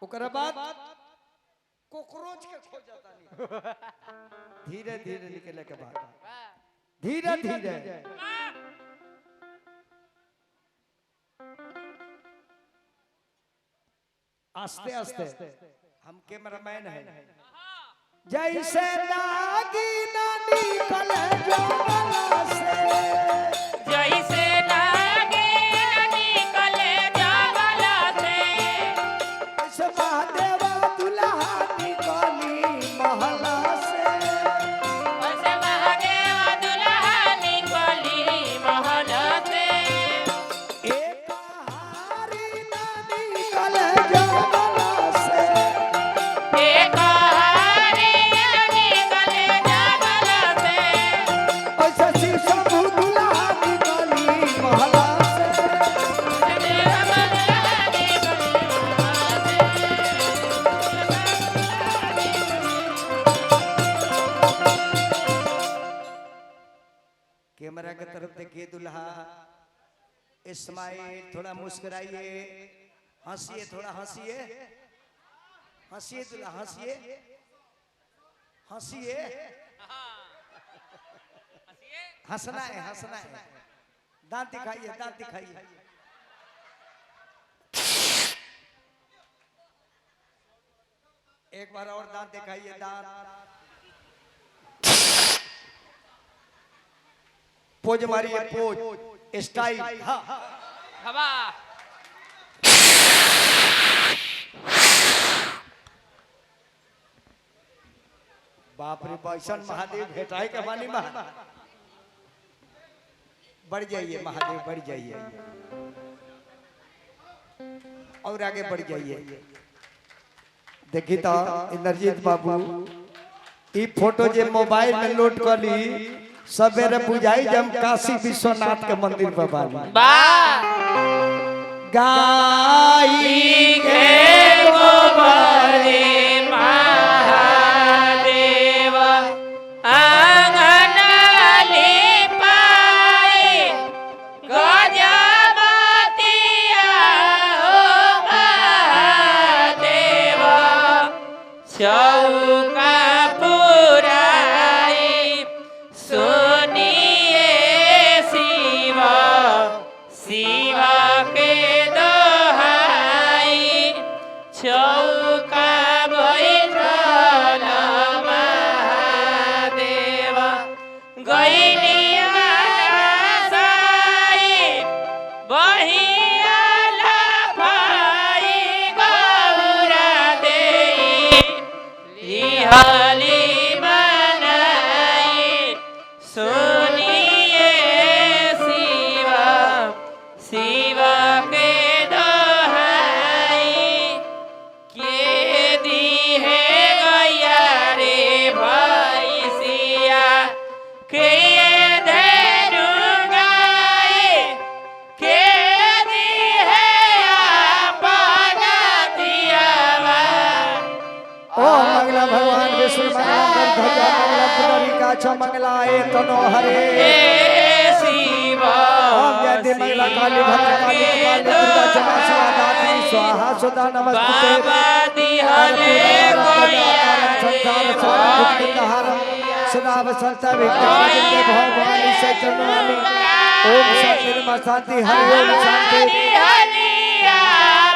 ओकरा बाद कोकरोच के खो जाता नहीं धीरे धीरे निकले के बाद धीरे धीरे आस्ते आस्ते हम कैमरामैन हैं जैसे नागिन निकल जंगल से जैसे लागे निकले जंगल से ऐसे महादेव दुल्हा निकली महला से वैसे महादेव दुल्हा निकली महल से एक हारी ना निकल जंगल से एक हारी निकले जंगल से ऐसे शीशा दुल्हा निकली महला से देव दुल्हा निकली कैमरा की तरफ देखिए दुल्हा इस्माइल थोड़ा मुस्कुराइए हंसिए थोड़ा हंसिए हंसिए दुल्हा हंसिए हंसिए हंसना है दांत दिखाइए दांत दिखाइए एक बार और दांत दिखाइए दांत पोज मारिए पोज स्टाइल हाँ हवा बाप रे बैसन महादेव भेटाई के बानी में बढ़ जाइए महादेव बढ़ जाइए और आगे बढ़ जाइए देखी तो इंद्रजीत बाबू ई फोटो जे मोबाइल में लोड कर ली सवेरे बुझाई जब काशी विश्वनाथ के मंदिर पर बानी गाई के गोबरे महादेव आंगन लिपाए गजबतिया हो महादेव चौका पुराई सुनिए शिवा शिवा के दोहाई चौका बैठल महादेव गैलिया साई बहिया लफाई गौरा देई लिहाली बनाई सुनिए शिवा शिवा के दोहाई के दी है गैया रे भैसिया के धेनु गाय के दी है आपन दियावा ओ मंगला भगवान विष्णु च मंगलाए तनो हरे शिवा ओम जयति मंगला काली भद्रकाली कपाली दुर्गा क्षमा शिवा दात्री स्वाहा सुधा नमस्ते सदा वसंत विद्या भवानी से चरणवाली ओम शांति मा शांति हरि ओम शांति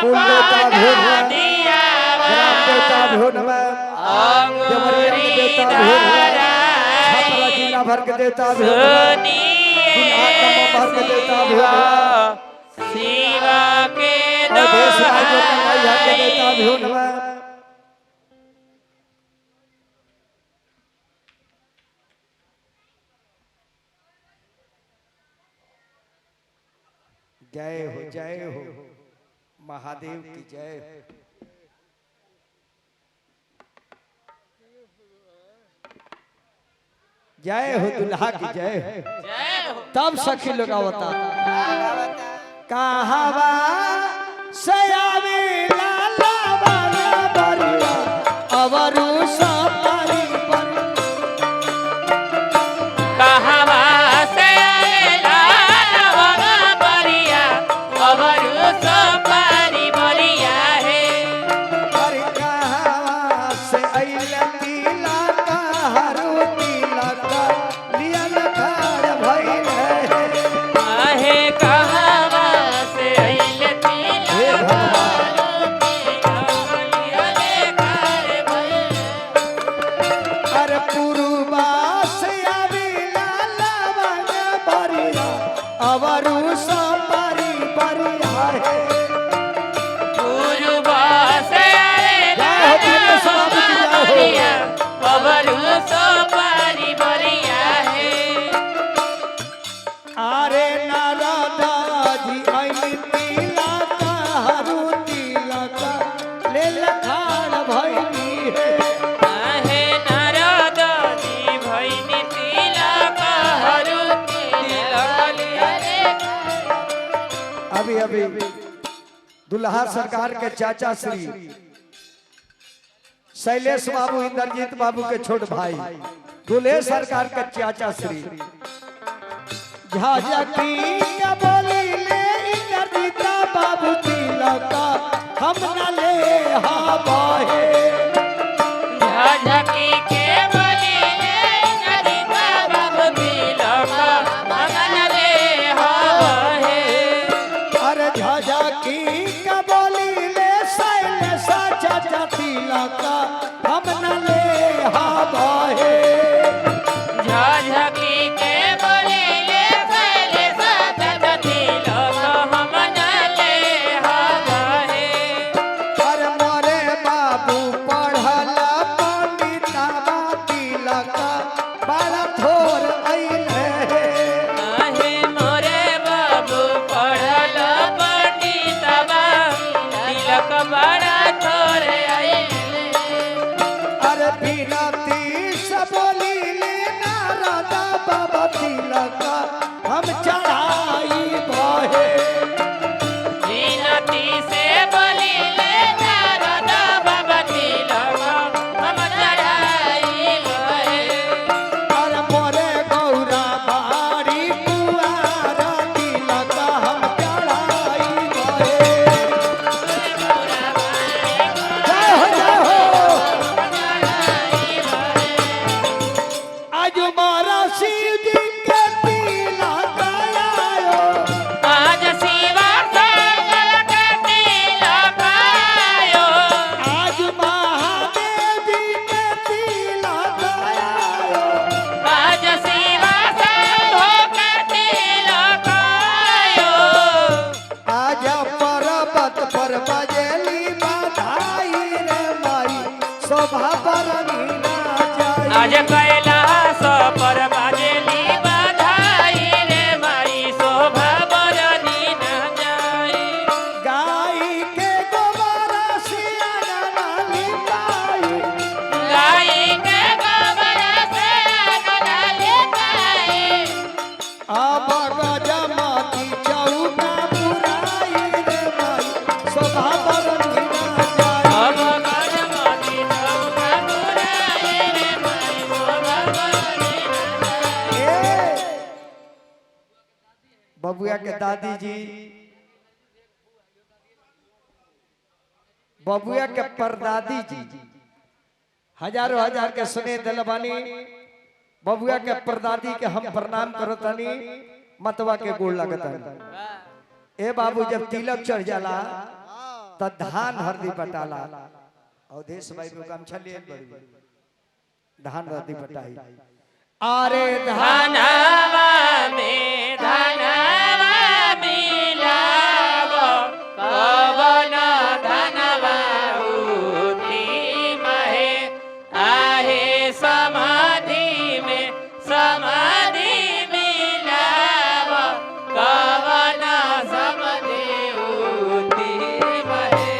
कुल देवता भो ग्राम देवता भो नमः देवरिया देवता भो छपरा जिला भर के देवता भो भर के देवता भो शिवा के देश राज्य के देवता भो नमः जय हो महादेव की जय जय हो दुल्हा की जय तब सखी लोग आवता कहवा सयावे लाला वाला बरिया अवरु सपारी पर कहवा से लाला वाला बरिया अवरु सपारी बरिया है अरे कहवा से अइला तिला का हरु तिला का लियल खाड़ भइल है आहे कहवा से अइले हे भगवान अरे पुरुबा से आवे लाला वाला बरिया अवरु सपारी बरिया है पूर्वा से जय हो तेरे सब की जय हो अवरु सपारी बरिया है अरे नारदा जी आई तिला का हरु तिला का ले लखाड़ भइली है आहे नारदा जी भइनी तिलक हरू तिलक लिये अभी दुल्हा सरकार के चाचा श्री शैलेश बाबू इंद्रजीत बाबू के छोट भाई दुल्हे सरकार के चाचा श्री झाझकी क्या बोली ले इंद्रजीत बाबू तिलक हम न ले हवाहे झझकी के बनी नरिता बाबू तिलक मगन रे हवे अरे झाझकी क्या बोली ले शैलेश चाचा तिलक हम न ले हवाहे झझकी के बनी पहले सत तिलक हम न ले हवे अरे मोरे बाबू पढ़ल पंडितवा तिलक बड़ा थोर अइले आहे मोरे बाबू पढ़ल पंडितवा तिलक बड़ा थोरे आइले अरे बिनती से बोली ले नारदा बाबा तिलक हम चढ़ाई बहे विनती से बोलिले नारदा बाबा तिलक हम चढ़ाई गए अरे मोरे गौरा बाड़ी कुआरा तिलक हम चढ़ाई बहे जय हो आज मारा शिव जी के तिलक आयो आज शिवा संगल के तिलक आयो आज महादेव जी के तिलक आयो आज शिवा संभो के तिलक आयो आज पर्वत पर बजेली बधाई रे माई शोभा बरनी ना जाई आज कैलाश पर बाजेली बधाई रे माई शोभा बरनी न जाई गाय के गोबरा से आंगन लिपाई गाय के गोबर से आंगन लिपाई अब गजमती चौका पुराई रे माई शोभा बरनी बबुआ के दादी जी, बबुआ के परदादी जी हजारों हजार के सुने दिलबानी। बबुआ के परदादी के हम प्रणाम करतानी, मतवा के गोड़ लगतानी। ए बाबू जब तिलक चढ़ जाला त धान हरदी बटाला। अवधेश भाई को काम छलिए बड़ी धान हरदी बटाई। अरे धनवा में धनवा मिलावो कवन धनवा उठी महे आहे समाधि में समाधि मिलावो कवन समाधि उठी महे।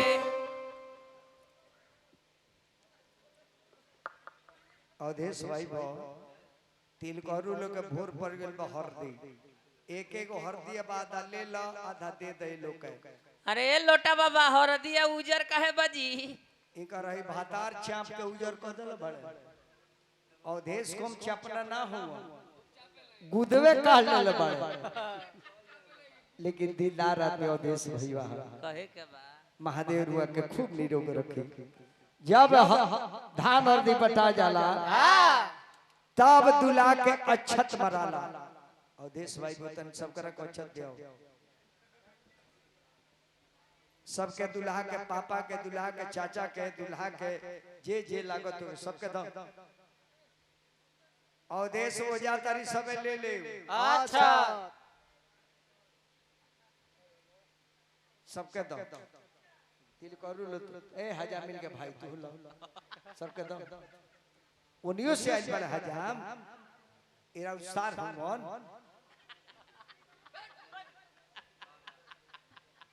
अवधेश भाई तिल करू लोग के भोर पड़ गेल बा हरदी। एक एक हरदी आधा ले ला आधा दे दे लोग के। अरे लोटा बाबा हरदिया उजर काहे बजी? एक रही भातार चाप के उजर कर दल बड़े। अवधेश को चपना ना हो गुदवे काट ले बड़े। लेकिन दिलदार आदमी अवधेश भैया कहे के बा महादेव रुआ के खूब निरोग रखे। जब धान हरदी बटा जाला तब दुला के अक्षत मराला। अवधेश भाई बोतन सब कर अक्षत दियो। सबके दुल्हा के पापा के दुल्हा के चाचा के दुल्हा के जे जे लागत हो सबके दो। अवधेश हो जा तारी सब ले ले। अच्छा सबके दो तिल करू लो। ए हजार मिल के भाई तू लो सबके दो। उनियो से आज बड़ा हजाम एरा उसार हमन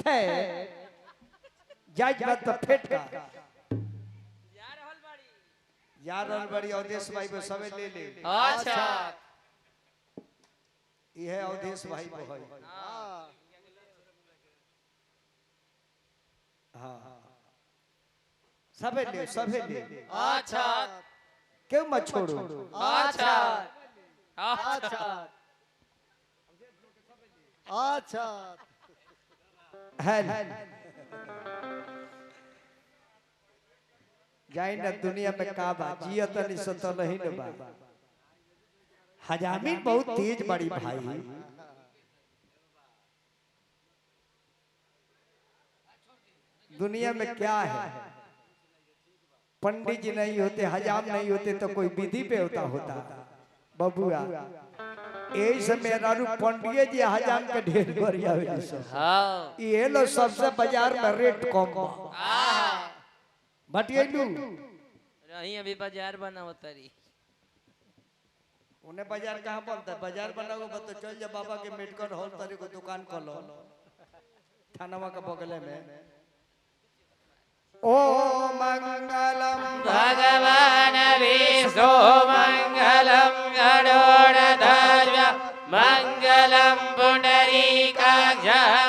थे जाज बात तो फेट का यार रहल बड़ी अवधेश भाई को सबे ले ले। अच्छा ये है अवधेश भाई को है। हां सबे ले सबे ले। अच्छा क्यों मत छोड़ो। अच्छा अच्छा अच्छा है जाई ना दुनिया में का बा जियत नहीं सतल ही न बा। हजामी बहुत तेज बड़ी भाई। दुनिया में क्या है पंडित जी नहीं होते हजाम नहीं होते तो कोई विधि पे होता बबुआ। यही से मेरा पंडित जी हजाम के ढेर बढ़िया हाँ ये लो सबसे बाजार में रेट कम बा। भटियलू रही अभी बाजार बना होतरी। उन्हें बाजार कहाँ बनता है? बाजार बनाओ तो चल जा बाबा के मेडिकल हॉल तारी को दुकान खोलो थानावा के बगले में। ओ मंगलम भगवान विष्णु मंगलम गरुड़ध्वज मंगलम पुंडरीकाक्ष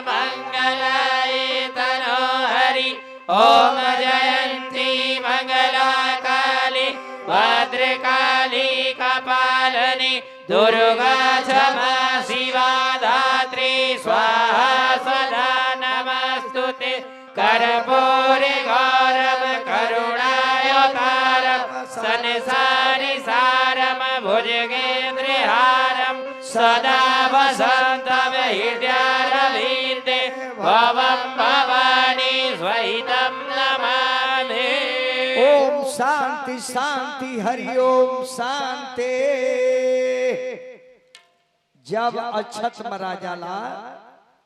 मंगलाय तनोहरि। ओम जयंती मंगला काली भद्रकाली कपालिनी दुर्गा क्षमा शिवा धात्री स्वाहा सदा नमस्तुते। कर्पूरे गौरव करुणावतारम संसारि सारम भुजगेन्द्रहारम सदा वसन्तं हृदयारविन्दे भवं भवानी स्वहितं नमामि। ओम शांति शांति हरि ओम शांति। जब अक्षत मरा जाला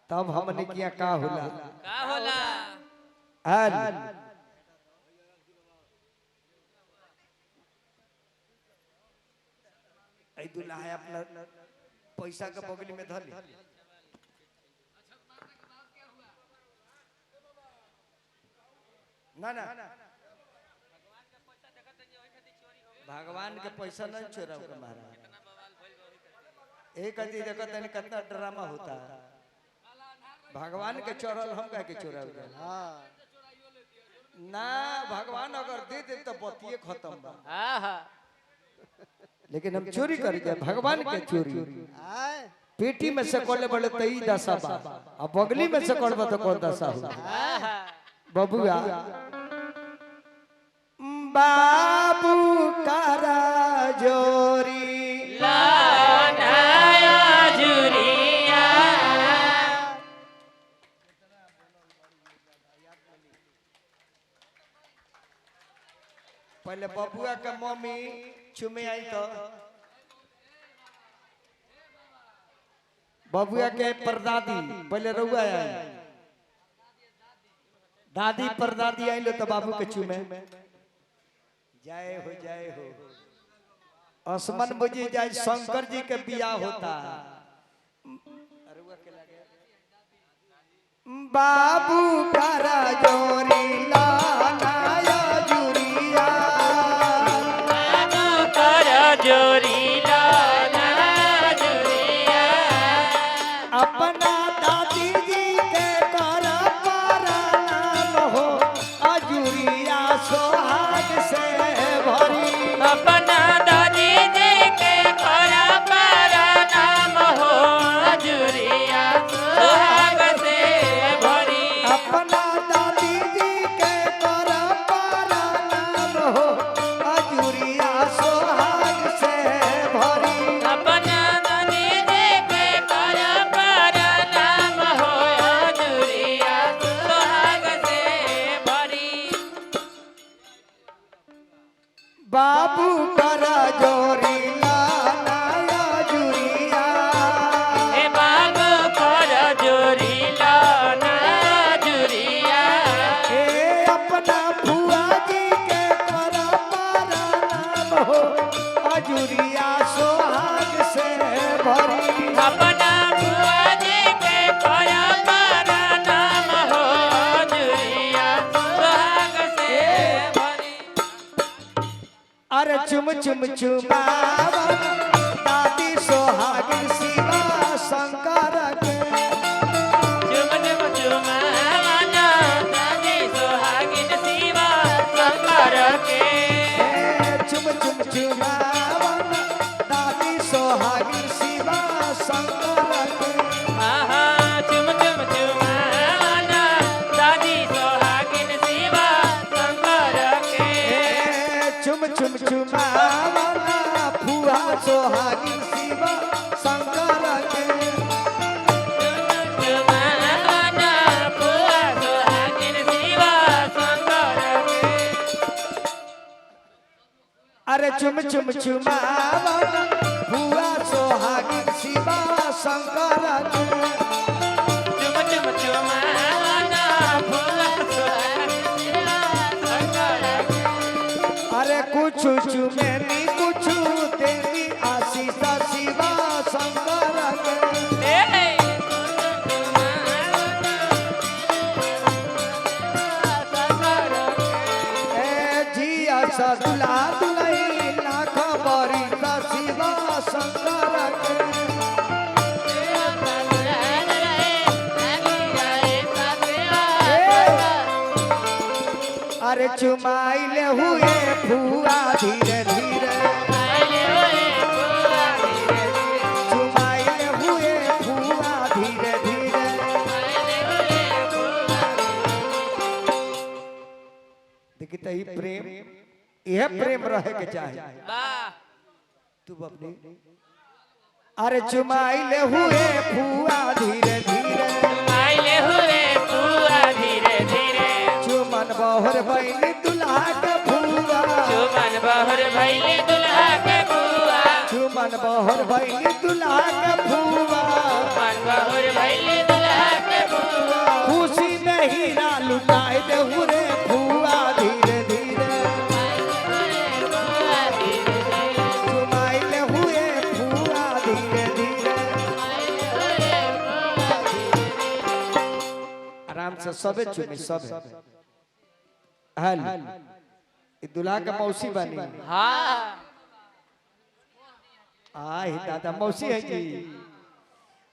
तब हमने किया का होला का होला? हल ऐ दुल्हा है अपना पैसा के बगली में धर ले। ना ना भगवान के पैसा नहीं चोराओ के महाराज। एक अति देखत नहीं कितना ड्रामा होता है। भगवान के चोरल हम का के चोराओ ना। भगवान अगर दे दे तो बतिये खत्म बा। आहा लेकिन हम चोरी कर जाए भगवान के चोरी। पेटी में से कोले बड़े तई दशा बा अब बगली में से कोलबा तो कौन दशा हो बबुआ बाबू करा जोरी लानाया जुरिया पहले बबुआ के मम्मी चुमे आई तो बबुआ के परदादी पहले रउआ आई दादी परदादी आई लो तो बाबू के चुमे जय हो असमन बुझी जाए शंकर जी के बियाह होता बाबू करा जोरी लानाया जुरिया बाबू कर जोरी लानाया जुरिया अपना दादी जी के कर नाम हो अजुरिया सोहाग से भरी अपना दादी जी के करा पारा नाम हो जुरिया सुहाग से भरी अपना दादी जी के कर नाम हो अजुरिया सोहाग से भरी अपना दादी जी के करा पारा नाम हो जुरिया सुहाग से भरी बाबू करा जोरी लानाया जुरिया हे बाबू कर जोरी लाना जुरिया ए अपना फुआ जी के कर नाम हो अजुरिया सोहाग से भरी अपना बुआ जी के करा पारा नाम हो जुरिया सुहाग से भरी अरे चुम चुम चुमावा दादी सोहागिन शिवा शंकर के चुम चुम चुमाना दादी सुहागिन शिवा शंकर के चुम चुम चुमावा दादी सोहागिन शिवा शंकर के आहा चुम चुम चुमाना दादी सुहागिन शिवा शंकर के चुम चुम चुमावा फुआ सोहागिन शिवा शंकर के चुमाना बुआ सुहागिन शिवा शंकर के अरे चुम चुम चुमावा फुआ सोहागिन शिवा शंकर के चुम चुम चुमाना बुआ सुहागिन शिवा शंकर के अरे कुछ चुमेनी कुछ तेरी आशीष शिवा शंकर के ए जिया सदुला दुलई ना खबरी शिवा शंकर के अरे चुमाइले हुए फुआ धीरे धीरे चुमाइले हुए फुआ धीरे धीरे देखी तो ही प्रेम यह प्रेम रहे के चाहे तू अपनी अरे चुमाइले हुए फुआ धीरे धीरे चुमन बहर बहनी दुल्हा के फुआ चुमन बहर भैले दुल्हा के बुआ चुमन बहर बहनी दुल्हा के फुआ मन बहर भैले दुल्हा के बुआ खुशी में हीरा लुटाए दे हुरे फुआ धीरे धीरे चुमाइले हुए फुआ धीरे धीरे आराम से सबे चुमी सबे हल ई दुल्हा के मौसी बनी हाँ आई दादा मौसी है जी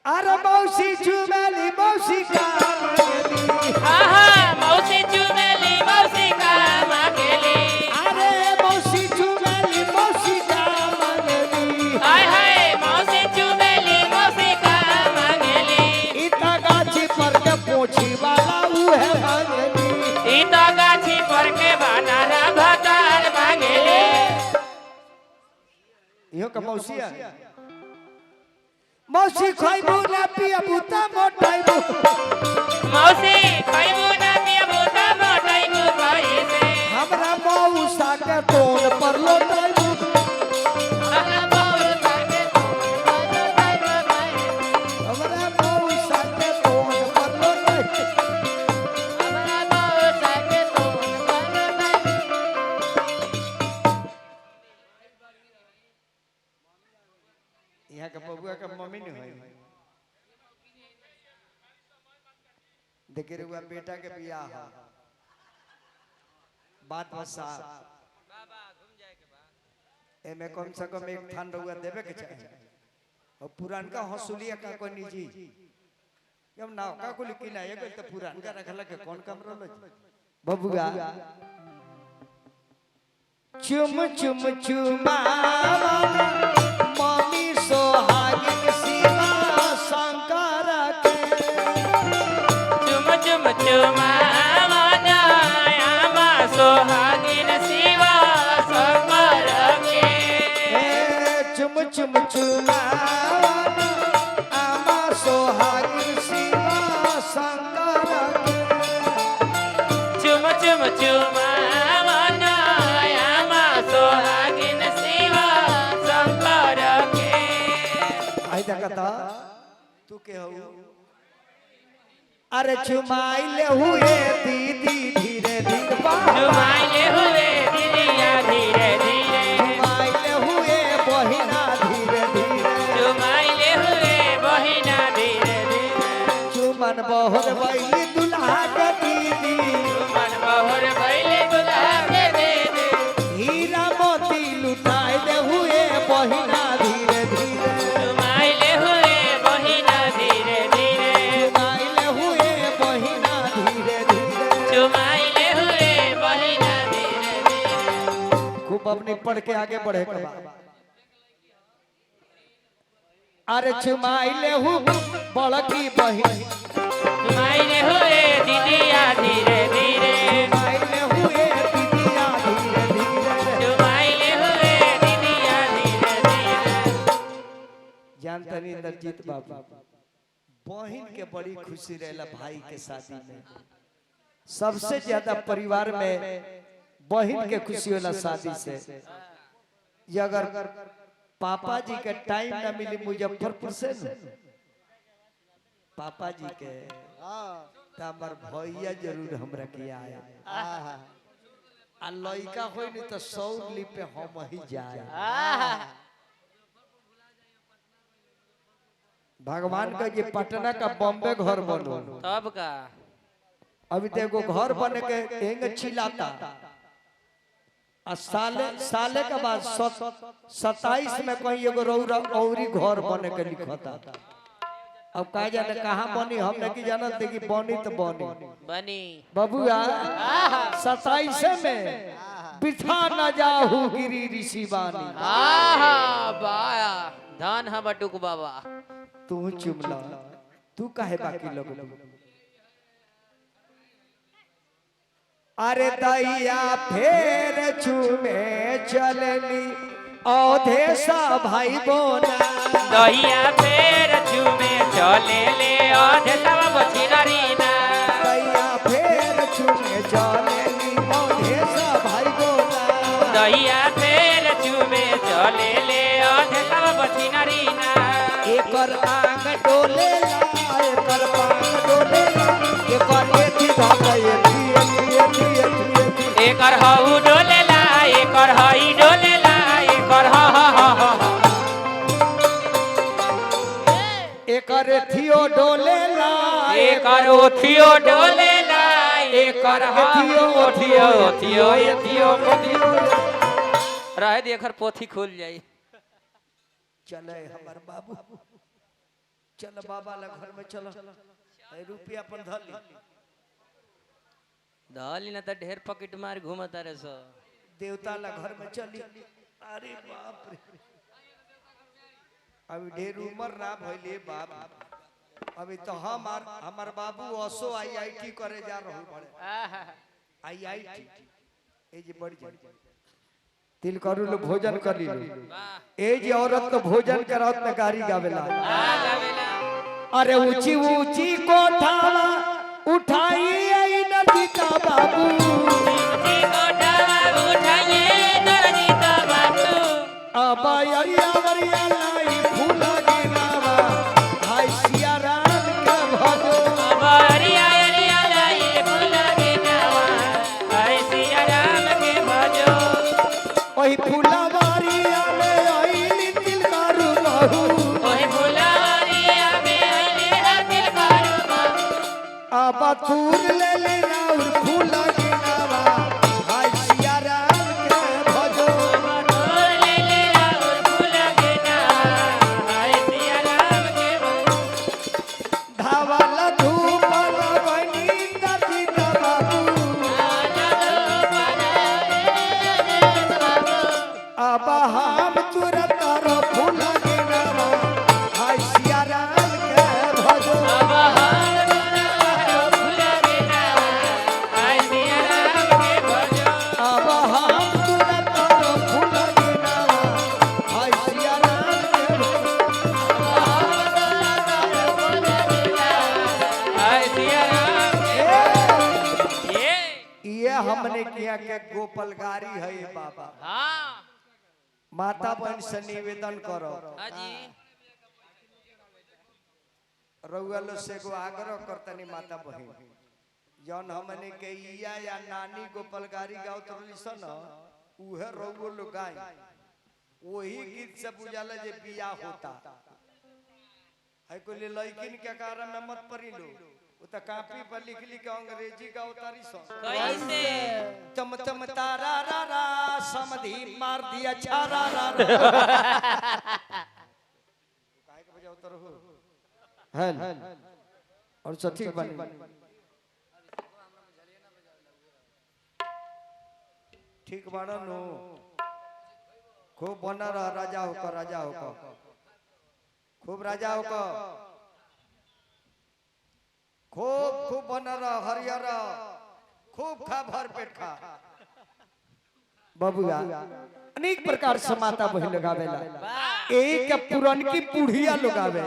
अरे मौसी चुमेली मौसी का मंगली आहा मौसी चुमेली मौसी का मांगेली अरे मौसी चुमेली मौसी का मंगली हाय हाय मौसी चुमेली मौसी का मांगेली ई तो गाछी पर के बनारा भतार मांगेले इहो का मौसिया मौसी खइबू ना पियबू त मोटाइबू मौसी खइबू ना पियबू त मोटाइबू कैसे हमरा मौसा के तोड़ पर लोटाइबू हमरा मौसा के हमरा मौसा के तोड़ पर लोटाइबू हमरा मौसा के यहाँ का बबुआ का मम्मी नहीं है देखिए रुआ बेटा के बियाह है बात बसा एमे कम से कम एक थान रुआ देवे के चाहिए और पुरान का हंसुलिया का कोई निजी जब ना का को लिखी ना ये तो पुरान का रखला के कौन कमरो लो बबुआ चुम चुम चुमा मम्मी सोहागिन शिवा शंकर के चुम चुम चुमा मनायामा सोहागिन शिवा शंकर के चुम चुम चुमा आमा सोहागिन शिवा शंकर के चुम चुम चुमा मनायामा सोहागिन शिवा शंकर के आई देखता तू के हो अरे चुमाइले हुए दीदी धीरे धीरे चुमाइले हुए दीदिया धीरे धीरे चुमाइले हुए बहिना धीरे धीरे चुमाइले हुए बहिना धीरे धीरे चुमन बहुत बैली दुल्हा के दीदी मन बहुर भइले दुल्हा के दे दे हीरा मोती लुटाए दे हुए बहिना धीरे धीरे चुमाइले हुए बहिना धीरे धीरे चुमाइले हुए बहिना धीरे धीरे चुमाइले हुए बहिना धीरे धीरे खूब अपनी पढ़ के आगे बढ़े के बा अरे चुमाइले हूँ बड़की बहिन चुमाइले हुए दीदिया धीरे धीरे चुमाइले हुए दीदिया धीरे धीरे चुमाइले हुए दीदिया धीरे धीरे जानता नहीं इंद्रजीत बाबू बहन के बड़ी खुशी रहेला भाई के शादी में सबसे ज्यादा परिवार में बहन के खुशी होला शादी से ये अगर पापा जी के टाइम ना मिली मुजफ्फरपुर से न पापा जी के तो हमार भैया जरूर हमरा के आया आ लइका होई नहीं तो सौली पे हम ही जाए भगवान का ये पटना का बॉम्बे घर बनो तब का अभी तो एगो घर बने के एंग चिल्लाता आ साले के बाद 27 में कहीं एगो रौरा औरी घर बने के लिखता अब का जाने कहाँ बनी हम नहीं जानत कि बनी तो बनी बनी बबुआ 27 में बिठा न जाहू गिरी ऋषि बानी आहा बाया धन हम बटुक बाबा तू चुमला तू काहे बाकी लोग अरे दैया फेर चुमे चलनी औधेसा भाई बोना दहिया फेर चुमे चले ले आधे सब बछिनरी ना दैया फेर चुमे चलनी औधेसा भाई बोना दहिया फेर चुमे चले ले आधे सब बछिनरी ना एकर आंग डोले ला एकर पांग डोले ला एकर एथी धागा एथी एकर हऊ डोले ला एकर हई डोले ला एकर हा हा हा हा एकर एथियो डोले ला एकर ओथियो डोले ला एकर हाथियो ओथियो ओथियो एथियो ओथियो रह दे एकर पोथी खुल जाई चले हमर बाबू चल बाबा ला घर में चल रुपया अपन धर ली दहली ना तो ढेर पॉकेट मार घूमता रे सो देवता ला घर में चली अरे बाप रे अभी ढेर उम्र ना भइले बाप अभी तो हमार बाबू असो आईआईटी करे जा रहल बड़े आईआईटी ए जे बढ़ जाए तिल करू लो भोजन कर ली ए जे औरत तो भोजन करत न गारी गावेला अरे ऊंची ऊंची कोठावा उठाई आई नदी का बाबू ऊंची कोठावा उठाइए नदी का बाबू अब अरिया अरिया लाई फूला गिरावा हाय सिया राम के भजो अब अरिया अरिया लाई फूल के नावा हाय सिया राम के भजो ओही फूलवारिया में आईली तिल करू बहू ओए फुलवारिया में आइले दिल करू बाबू अब तूर ले ले राउर फूला गिरावा हाय सिया राम के भजो तोर ले ले राउर फूल के नावा हाय सिया राम के भजो धावल धूप लगनी नदी का बाबू अब हम तुरंत रो फूला गिरावा हाय सिया राम के भजो अब हाल तोरा फूल के नावा हाय सिया राम के भजो अब हम तुरंत रो फूला गिरावा हाय सिया राम के भजो हाय सिया राम के ये हमने किया के गोपालगारी है ये बाबा हाँ माता बहन से निवेदन करो हाजी रउआ लो से गो आग्रह करतनी माता बहन जौन हमने के इया या नानी गोपालगारी गावत रही सन उहे रउआ लो गाय वही गीत से बुझाला जे बियाह होता है को ले लइकिन के कारण में मत पड़ी लो वो तो कॉपी पर लिख लिख के अंग्रेजी का उतारी सन कैसे तम तम तारा रा रा समधी मार दिया छारा रा रा काहे के बजाओ तो रहो हल और सठी बनी ठीक बाड़ा नो खूब बना रहा राजा होकर खूब राजा होकर खूब बना रहा हरियर खूब खा भर पेट खा बबुआ अनेक प्रकार से माता बहन लगावेला एक पुरनकी पुढ़िया लगावे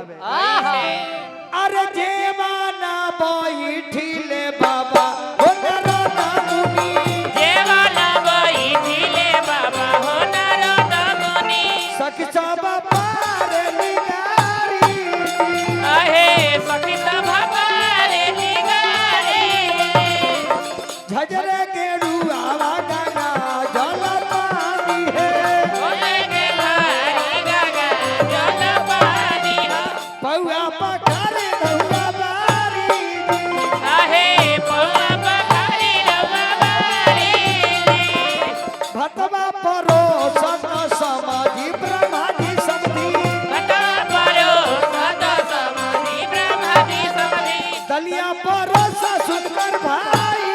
अरे जेवाना बैठिले बाबा हो नरोदा मुनि जेवाना बैठिले बाबा हो नरोदा मुनि सखी सब पार निगारी आहे सखी सब पारे निगारे झजरे गेरुआवा गंगा जल पानी है बोले के भारी गगा जल पानी हो पौआ पखारे रउआ बारी आहे पौआ पखारी रवा बारी भतवा परो सत समाधि ब्रह्मादि समधि बता परो सदा समाधि ब्रह्मादि समाधि दलिया परो सुंदर भाई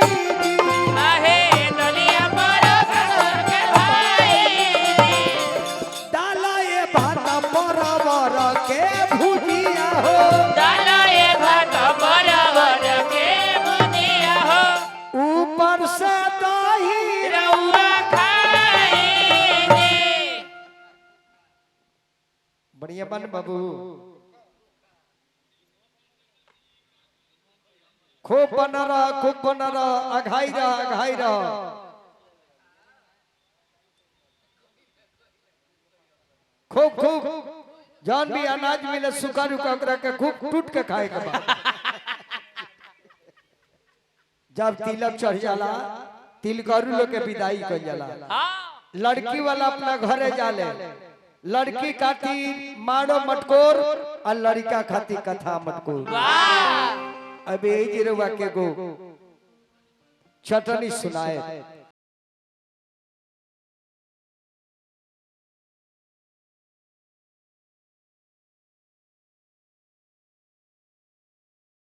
आहे दलिया परो ससुर के भाई डाला ये भात परवर के भुजिया हो डालाए भात बराबर के बुनिया हो ऊपर से दही रउआ खाएंगे बढ़िया बन बाबू खूब बना रहा अघाई रहा खूब जौन भी अनाज मिले सूखा रुका ओकरा के खूब टूट के खाए के बाद जब तिलक चढ़ जाला तिल करू लोग के विदाई कर जाला लड़की वाला अपना घरे जाले लड़की खातिर मारो मटकोर और लड़का खातिर कथा मटकोर अब यही जिरवा के गो छटनी सुनाए